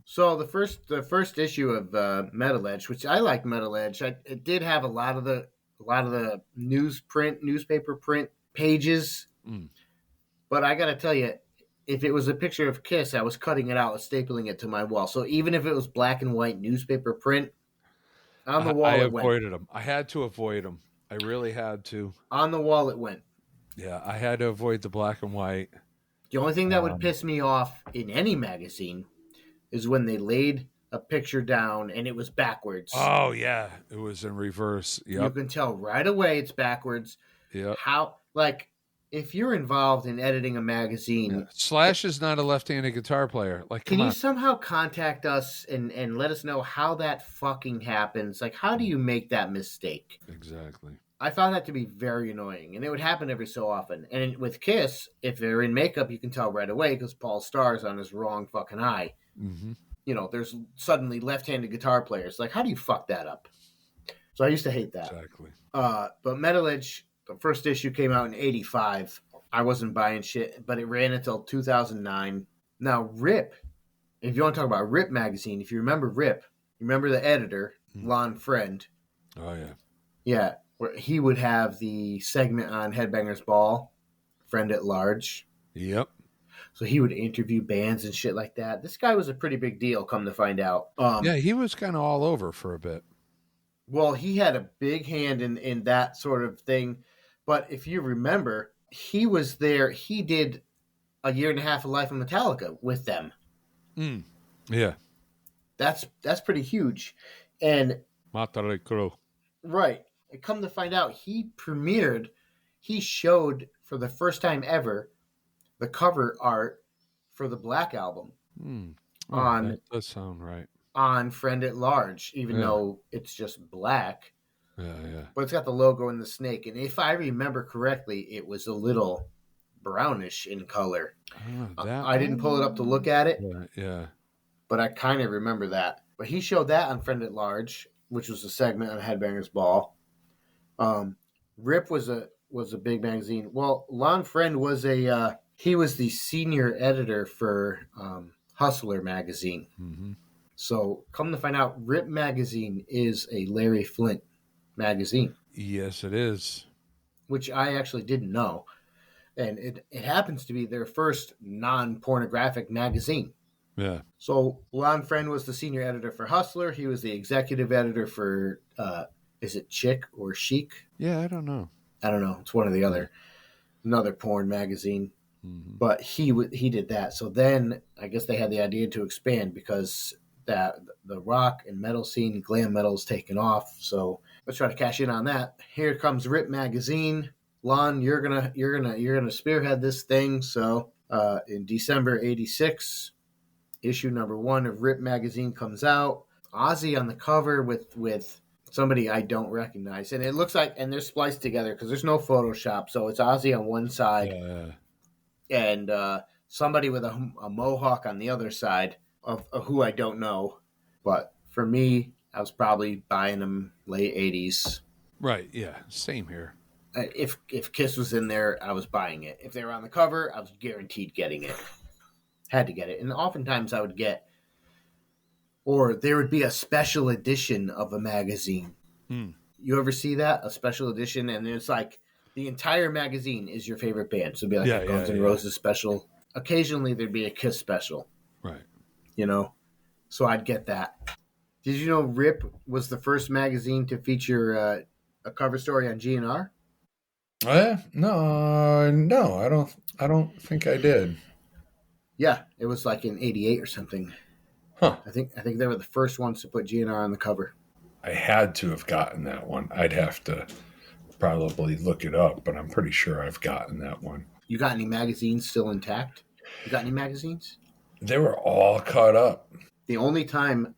So the first issue of Metal Edge, which I like Metal Edge, it did have a lot of the newspaper print pages. Mm. But I got to tell you, if it was a picture of Kiss, I was cutting it out and stapling it to my wall. So even if it was black and white newspaper print, on the I wall it went. avoided them. I had to avoid them. I really had to. On the wall it went. Yeah, I had to avoid the black and white. The only thing that would piss me off in any magazine is when they laid a picture down and it was backwards. Oh yeah, it was in reverse. You Yep. can tell right away it's backwards. Yep. How, like, if you're involved in editing a magazine, Yeah. Slash is not a left-handed guitar player. Like, can come you on. somehow contact us and let us know how that fucking happens? Like, how do you make that mistake? Exactly. I found that to be very annoying, and it would happen every so often. And with Kiss, if they're in makeup, you can tell right away because Paul Starr's on his wrong fucking eye. Mm-hmm. there's suddenly left-handed guitar players. Like, how do you fuck that up? So I used to hate that. Exactly. But Metal Edge, the first issue came out in '85. I wasn't buying shit, but it ran until 2009. Now, Rip, if you want to talk about Rip magazine, if you remember Rip, you remember the editor, Lon Friend. Oh, yeah. Yeah, where he would have the segment on Headbangers Ball, Friend at Large. Yep. So he would interview bands and shit like that. This guy was a pretty big deal, come to find out. Yeah, he was kind of all over for a bit. Well, he had a big hand in that sort of thing. But if you remember, he was there. He did a year and a half of Life of Metallica with them. Yeah. That's pretty huge. And Matare Crow. right, and come to find out, he showed for the first time ever the cover art for the Black Album Oh, that does sound right. on Friend at Large, even though it's just black. Yeah. But it's got the logo and the snake. And if I remember correctly, it was a little brownish in color. I didn't pull it up to look at it. Yeah. But I kind of remember that. But he showed that on Friend at Large, which was a segment on Headbangers Ball. Rip was a big magazine. Well, Lon Friend was he was the senior editor for Hustler magazine. Mm-hmm. So come to find out, Rip magazine is a Larry Flint magazine. Yes, it is. Which I actually didn't know. And it happens to be their first non-pornographic magazine. Yeah. So Lon Friend was the senior editor for Hustler. He was the executive editor for, is it Chick or Chic? Yeah, I don't know. It's one or the other. Another porn magazine. Mm-hmm. But he did that. So then I guess they had the idea to expand because that the rock and metal scene, glam metal, is taken off. So let's try to cash in on that. Here comes Rip magazine. Lon, you're gonna spearhead this thing. So in December '86, issue number 1 of Rip magazine comes out. Ozzy on the cover with somebody I don't recognize, and it looks like, and they're spliced together because there's no Photoshop. So it's Ozzy on one side, and somebody with a mohawk on the other side of who I don't know. But for me, I was probably buying them late '80s. Right. Yeah. Same here. If Kiss was in there, I was buying it. If they were on the cover, I was guaranteed getting it. Had to get it. And oftentimes I would get, or there would be a special edition of a magazine. You ever see that? A special edition, and it's like the entire magazine is your favorite band. So it'd be like a Guns N' Roses special. Occasionally there'd be a Kiss special. Right. So I'd get that. Did you know Rip was the first magazine to feature a cover story on GNR? No, I don't think I did. Yeah, it was like in '88 or something. Huh. I think they were the first ones to put GNR on the cover. I had to have gotten that one. I'd have to probably look it up, but I'm pretty sure I've gotten that one. You got any magazines still intact? You got any magazines? They were all cut up. The only time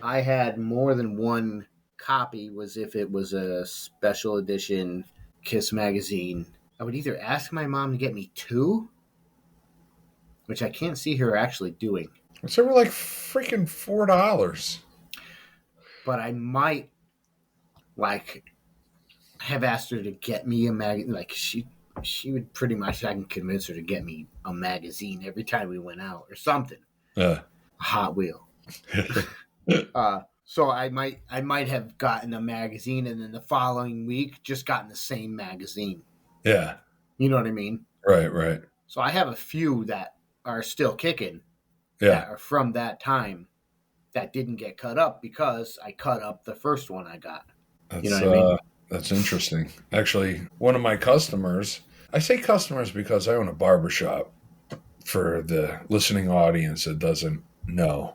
I had more than one copy was if it was a special edition Kiss magazine. I would either ask my mom to get me 2, which I can't see her actually doing. So they were like freaking $4. But I might have asked her to get me a magazine. Like she would pretty much, I can convince her to get me a magazine every time we went out or something. A Hot Wheel. So I might have gotten a magazine, and then the following week just gotten the same magazine. Yeah. You know what I mean? Right. So I have a few that are still kicking. Yeah. That are from that time that didn't get cut up because I cut up the first one I got. You know what I mean? That's interesting. Actually, one of my customers, I say customers because I own a barbershop, for the listening audience that doesn't know,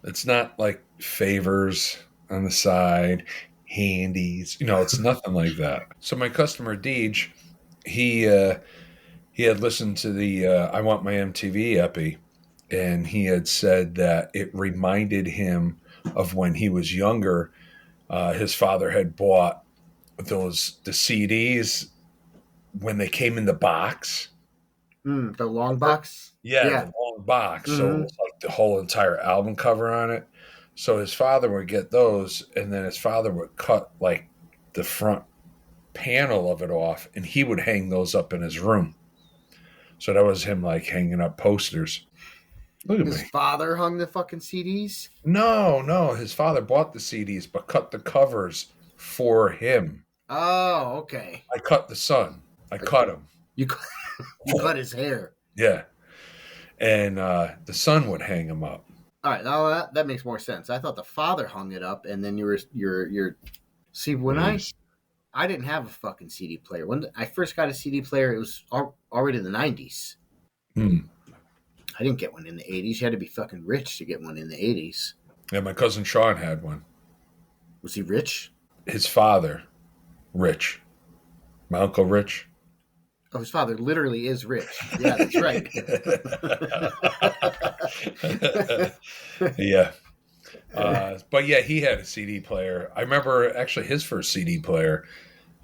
it's not like favors on the side, handies, it's nothing like that. So my customer Deej, he had listened to the I Want My MTV epi, and he had said that it reminded him of when he was younger. His father had bought the CDs when they came in the box. The long box? Yeah, the long box. Mm-hmm. So it was like the whole entire album cover on it. So his father would get those, and then his father would cut like the front panel of it off, and he would hang those up in his room. So that was him like hanging up posters. Look at His me. father hung the fucking CDs? No, his father bought the CDs, but cut the covers for him. Oh, okay. I cut the son. I cut him. You cut his hair. Yeah. And the son would hang him up. All right, now that makes more sense. I thought the father hung it up, and then you're. See, when I didn't have a fucking CD player. When I first got a CD player, it was already in the 90s. I didn't get one in the 80s. You had to be fucking rich to get one in the 80s. Yeah, my cousin Sean had one. Was he rich? His father, Rich. My uncle Rich. Oh, his father literally is rich. Yeah, that's right. Yeah. But yeah, he had a CD player. I remember actually his first CD player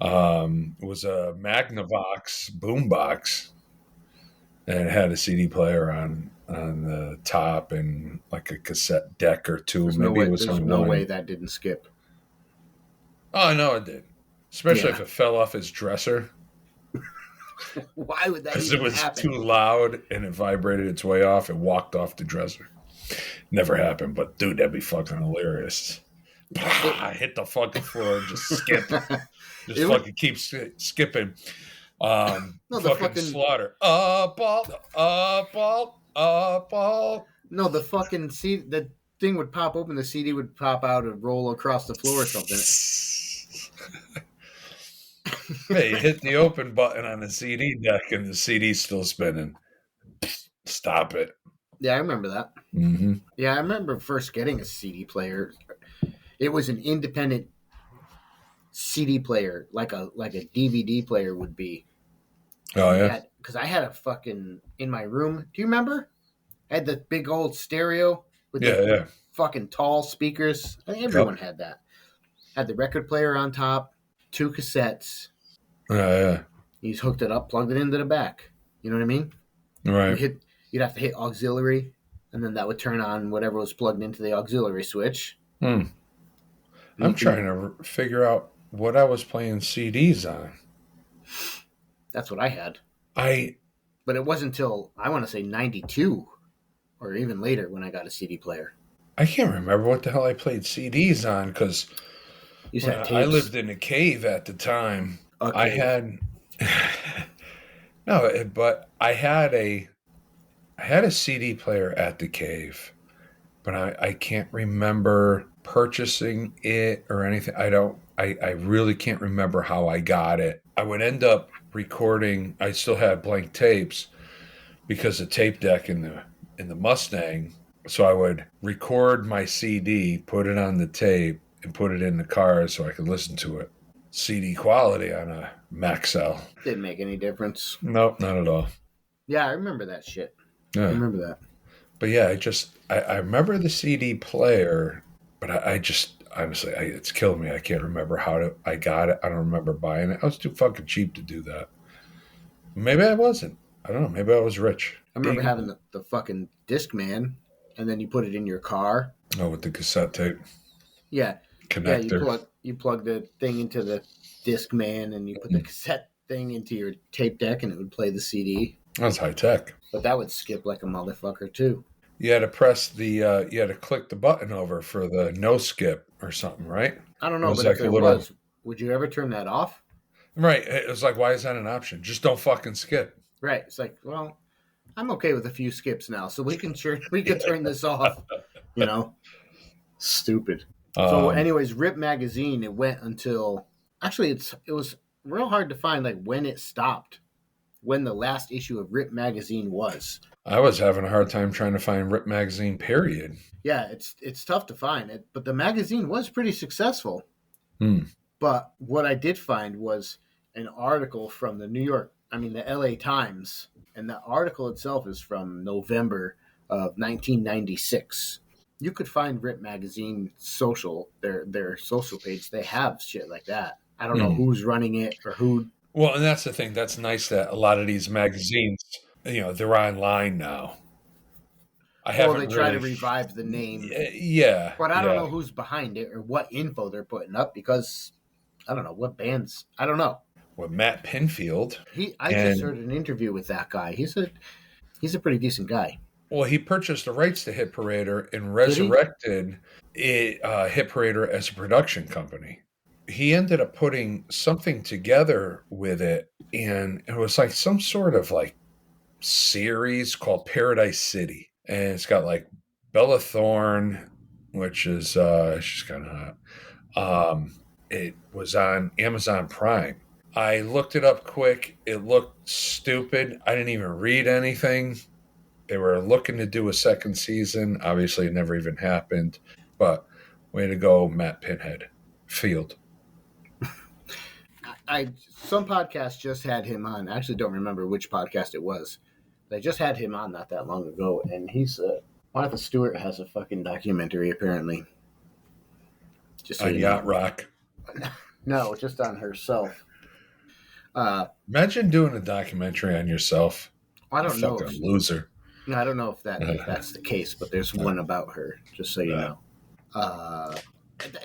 was a Magnavox boombox, and it had a CD player on the top and like a cassette deck or two. There's no way that didn't skip. Oh no, it did. Especially if it fell off his dresser. Why would that? Because it was too loud and it vibrated its way off and walked off the dresser. Never happened, but dude, that'd be fucking hilarious. I hit the fucking floor and just skip. Fucking keep skipping. The fucking slaughter. Ball. No, the fucking the thing would pop open, the CD would pop out and roll across the floor or something. Hey, you hit the open button on the CD deck and the CD's still spinning. Stop it. Yeah, I remember that. Mm-hmm. Yeah, I remember first getting a CD player. It was an independent CD player, like a DVD player would be. Oh, yeah? Because I had a fucking, in my room, do you remember? I had the big old stereo with the fucking tall speakers. I think everyone had that. Had the record player on top, 2 cassettes. Yeah. You just hooked it up, plugged it into the back. You know what I mean? Right. You'd have to hit auxiliary, and then that would turn on whatever was plugged into the auxiliary switch. I'm trying to figure out what I was playing CDs on. That's what I had. But it wasn't until, I want to say, 92 or even later when I got a CD player. I can't remember what the hell I played CDs on because I lived in a cave at the time. I had but I had a CD player at the cave, but I can't remember purchasing it or anything. I really can't remember how I got it. I would end up recording. I still had blank tapes because the tape deck in the Mustang. So I would record my CD, put it on the tape, and put it in the car so I could listen to it. CD quality on a Maxell. Didn't make any difference. Nope, not at all. Yeah, I remember that shit. Yeah. I remember that. But yeah, I remember the CD player, but I just, honestly, it's killing me. I can't remember I got it. I don't remember buying it. I was too fucking cheap to do that. Maybe I wasn't. I don't know. Maybe I was rich. I remember having the fucking Discman, and then you put it in your car. Oh, with the cassette tape. Yeah. Connector. Yeah, you plug the thing into the Discman, and you put the cassette thing into your tape deck, and it would play the CD. That was high tech. But that would skip like a motherfucker too. You had to press you had to click the button over for the no skip or something, right? I don't know, but if it was, would you ever turn that off? Right. It was like, why is that an option? Just don't fucking skip. Right. It's like, well, I'm okay with a few skips now, so we can turn this off. You know, stupid. So, anyways, Rip Magazine. It went until actually it was real hard to find like when it stopped, when the last issue of Rip Magazine was. I was having a hard time trying to find Rip Magazine. Period. Yeah, it's tough to find it, but the magazine was pretty successful. But what I did find was an article from the LA Times, and the article itself is from November of 1996. You could find Rip Magazine their social page. They have shit like that. I don't know who's running it or who. Well, and that's the thing. That's nice that a lot of these magazines, they're online now. I Well, haven't they try to really. revive the name, Yeah, but I don't yeah. know who's behind it or what info they're putting up because I don't know what bands. I don't know. With Matt Pinfield, I just and heard an interview with that guy. He's a pretty decent guy. well, he purchased the rights to Hit Parader and Did he? resurrected Hit Parader as a production company. He ended up putting something together with it, and it was like some sort of like series called Paradise City, and it's got like Bella Thorne, which is she's kind of hot. It was on Amazon Prime. I looked it up quick. It looked stupid. I didn't even read anything. They were looking to do a second season. Obviously, it never even happened. But way to go, Matt Pinhead Field. Some podcast just had him on. I actually don't remember which podcast it was. They just had him on not that long ago, and he's Martha Stewart has a fucking documentary apparently. Just so On you Yacht know. Rock. No, just on herself. Imagine doing a documentary on yourself. I You don't know fucking loser. I don't know if that's the case, but there's one about her. Just so you know.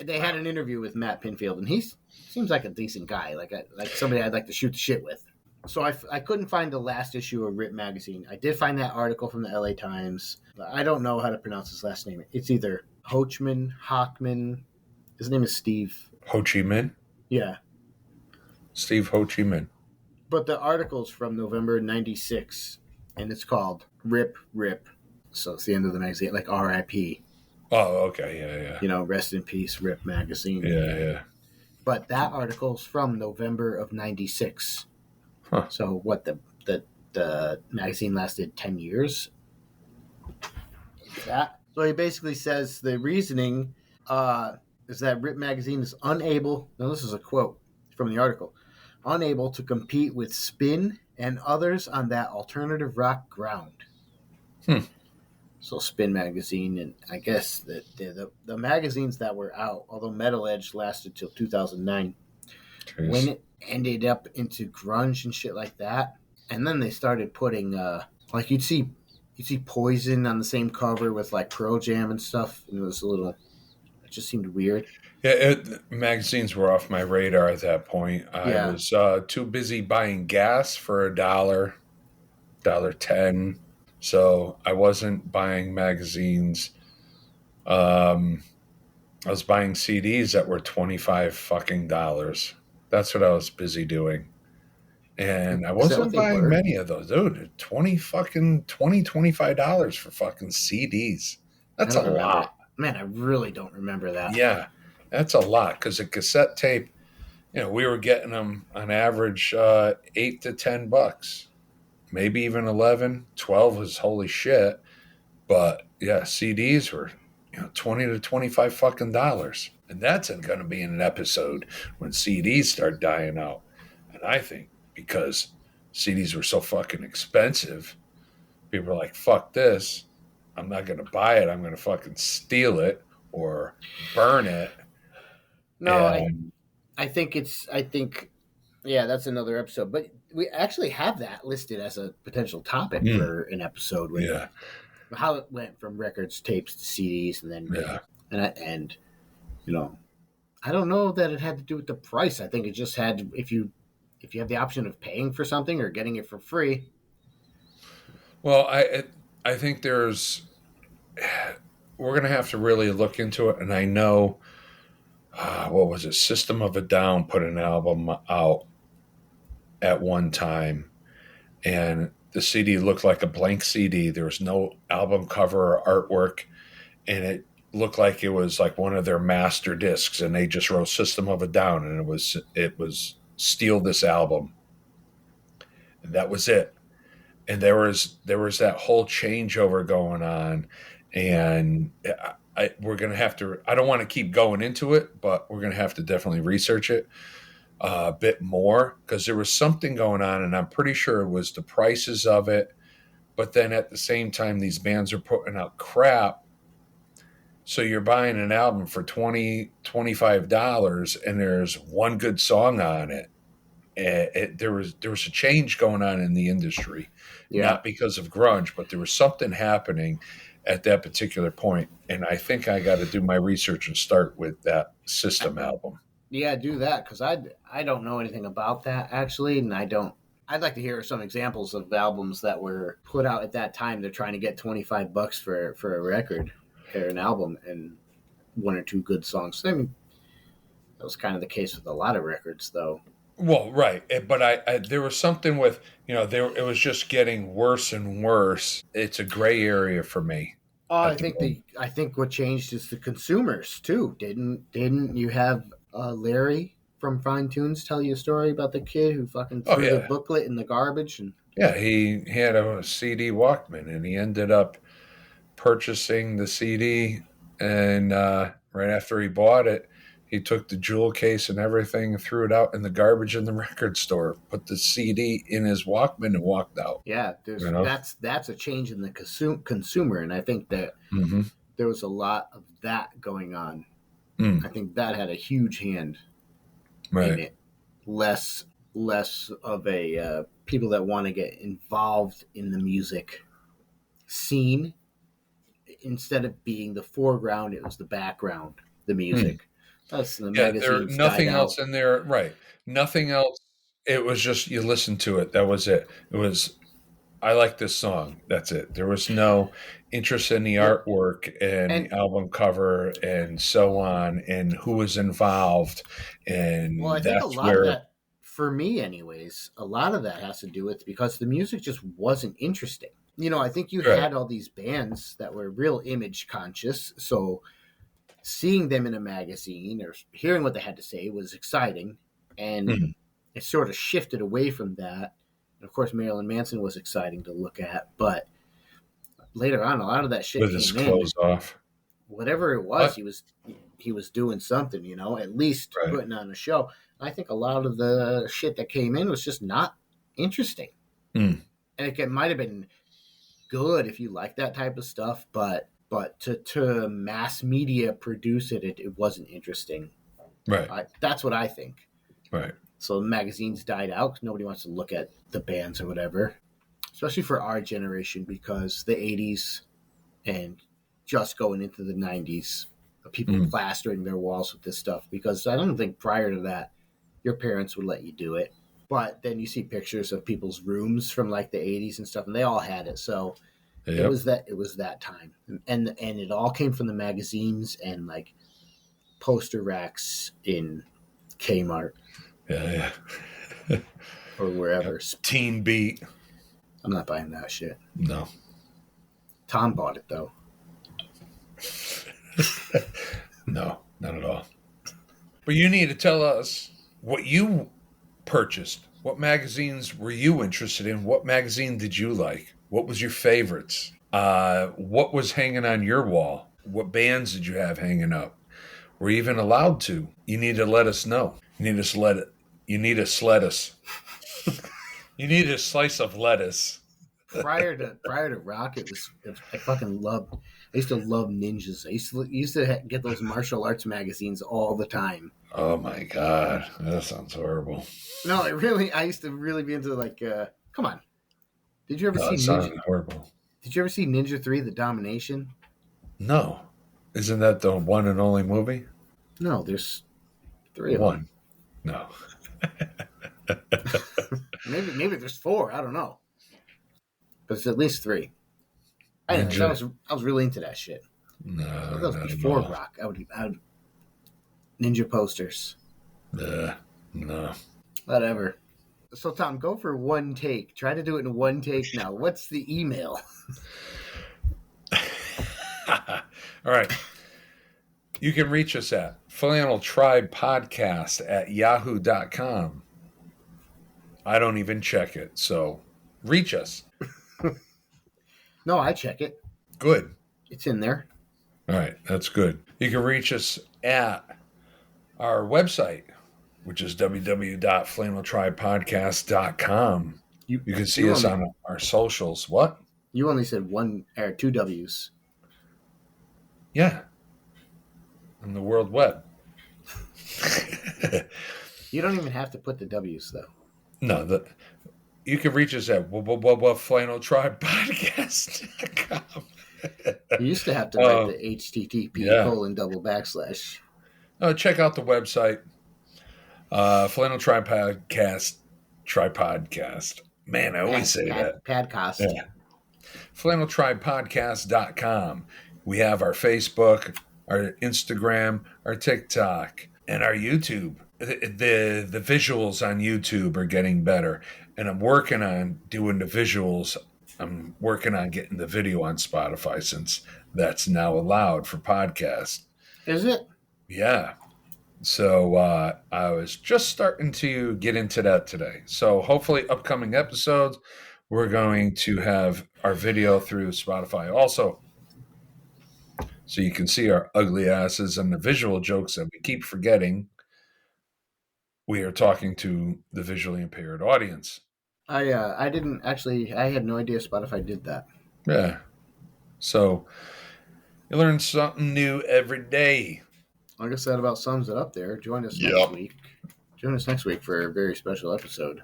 They had an interview with Matt Pinfield, and he seems like a decent guy, like somebody I'd like to shoot the shit with. So I couldn't find the last issue of Rip magazine. I did find that article from the LA Times. I don't know how to pronounce his last name. It's either Hochman. His name is Steve. Ho Chi Minh? Yeah. Steve Ho Chi Minh. But the article's from November 96, and it's called Rip. So it's the end of the magazine, like R.I.P. Oh, okay. Yeah, You know, rest in peace, Rip magazine. yeah. But that article's from November of 96. Huh. So what, the magazine lasted 10 years? That. So he basically says the reasoning is that Rip magazine is unable, now this is a quote from the article, unable to compete with Spin and others on that alternative rock ground. So Spin magazine, and I guess the magazines that were out, although Metal Edge lasted till 2009, Jeez. when it ended up into grunge and shit like that, and then they started putting like you'd see Poison on the same cover with like Pearl Jam and stuff, and it just seemed weird. Yeah, magazines were off my radar at that point. I was too busy buying gas for $1.10. So I wasn't buying magazines. I was buying CDs that were $25 fucking dollars. That's what I was busy doing. And I wasn't buying many of those. Dude, $25 for fucking CDs. That's a lot. Man, I really don't remember that. Yeah, that's a lot. Because a cassette tape, we were getting them on average $8 to $10. Maybe even 11. 12 was holy shit. But yeah, CDs were 20 to 25 fucking dollars. And that's going to be in an episode when CDs start dying out. And I think because CDs were so fucking expensive, people are like, fuck this. I'm not going to buy it. I'm going to fucking steal it or burn it. No, I think yeah, that's another episode. But we actually have that listed as a potential topic for an episode. Yeah. How it went from records, tapes to CDs, and then and I don't know that it had to do with the price. I think it just had if you have the option of paying for something or getting it for free. Well, I think we're going to have to really look into it, and I know. What was it? System of a Down put an album out at one time, and the CD looked like a blank CD. There was no album cover or artwork, and it looked like it was like one of their master discs, and they just wrote System of a Down, and it was steal this album, and that was it. And there was that whole changeover going on, and we're going to have to, I don't want to keep going into it, but we're going to have to definitely research it a bit more because there was something going on, and I'm pretty sure it was the prices of it. But then at the same time, these bands are putting out crap. So you're buying an album for $20, $25, and there's one good song on it. There was a change going on in the industry, not because of grunge, but there was something happening. at that particular point. And I think I got to do my research and start with that System album. Yeah, do that, because I don't know anything about that, actually, and I'd like to hear some examples of albums that were put out at that time. They're trying to get $25 for a record or an album and one or two good songs. I mean, that was kind of the case with a lot of records, though. Well, right, but I there was something with it was just getting worse and worse. It's a gray area for me. I think what changed is the consumers too. Didn't you have Larry from Fine Tunes tell you a story about the kid who fucking threw the booklet in the garbage? And yeah, he had a CD Walkman, and he ended up purchasing the CD, and right after he bought it, he took the jewel case and everything, threw it out in the garbage in the record store, put the CD in his Walkman, and walked out. Yeah, that's a change in the consumer, and I think that there was a lot of that going on. I think that had a huge hand in it. Less of a people that want to get involved in the music scene. Instead of being the foreground, it was the background, the music. That's the magazines. Nothing else in there, right? Nothing else. It was just you listened to it. That was it. It was, I like this song. That's it. There was no interest in the artwork and the album cover and so on, and who was involved. And well, I think a lot of that, for me, anyways, a lot of that has to do with because the music just wasn't interesting. I think you had all these bands that were real image conscious, so seeing them in a magazine or hearing what they had to say was exciting, and it sort of shifted away from that. And of course, Marilyn Manson was exciting to look at, but later on, a lot of that shit with his clothes off. Whatever it was, he was doing something, at least putting on a show. I think a lot of the shit that came in was just not interesting, and it might have been good if you like that type of stuff, but to mass media produce it wasn't interesting. Right. That's what I think. Right. So the magazines died out because nobody wants to look at the bands or whatever, especially for our generation, because the 80s and just going into the 90s, people plastering their walls with this stuff, because I don't think prior to that your parents would let you do it. But then you see pictures of people's rooms from like the 80s and stuff, and they all had it. So it was that time. And it all came from the magazines and like poster racks in Kmart. Yeah. Or wherever. Teen Beat. I'm not buying that shit. No. Tom bought it though. No, not at all. But you need to tell us what you purchased. What magazines were you interested in? What magazine did you like? What was your favorites? What was hanging on your wall? What bands did you have hanging up? Were you even allowed to? You need to let us know. You need a lettuce. You need a slice of lettuce. Prior to rock, I used to love ninjas. I used to get those martial arts magazines all the time. Oh my God, that sounds horrible. No, I used to really be into like, come on. Did you ever see Ninja? Horrible. Did you ever see Ninja 3: The Domination? No. Isn't that the one and only movie? No, there's 3 of them. No. maybe there's 4. I don't know. But it's at least 3. I was really into that shit. No, that was before rock. I would Ninja posters. No. Whatever. So Tom, go for one take. Try to do it in one take now. What's the email? All right. You can reach us at flanneltribepodcast@yahoo.com. I don't even check it, so reach us. No, I check it. Good. It's in there. All right, that's good. You can reach us at our website, which is www.flanneltribepodcast.com. You can see us on our socials. What? You only said 1 or 2 W's. Yeah. On the World Web. You don't even have to put the W's, though. No, you can reach us at flanneltribepodcast.com. You used to have to write the HTTP yeah. :/. Check out the website. Flannel Tripodcast. Man, I always say that. Padcast. Yeah. FlannelTribePodcast.com. We have our Facebook, our Instagram, our TikTok, and our YouTube. The visuals on YouTube are getting better, and I'm working on doing the visuals. I'm working on getting the video on Spotify since that's now allowed for podcasts. Is it? Yeah. So I was just starting to get into that today. So hopefully upcoming episodes, we're going to have our video through Spotify also. So you can see our ugly asses and the visual jokes that we keep forgetting. We are talking to the visually impaired audience. I didn't actually. I had no idea Spotify did that. Yeah. So you learn something new every day. I guess that about sums it up there. Join us next week. Join us next week for a very special episode.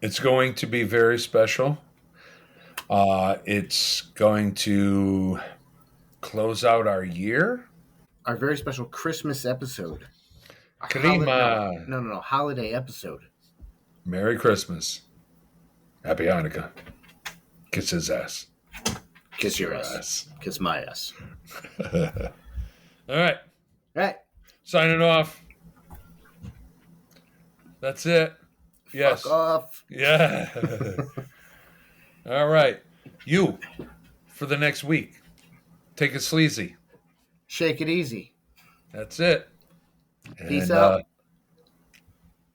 It's going to be very special. It's going to close out our year. Our very special Christmas episode. Krima. Holiday episode. Merry Christmas. Happy Hanukkah. Kiss his ass. Kiss your ass. Kiss my ass. All right. Right. Signing off. That's it. Yes. Fuck off. Yeah. All right. You, for the next week, take it sleazy. Shake it easy. That's it. Peace out.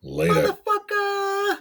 Later. Motherfucker.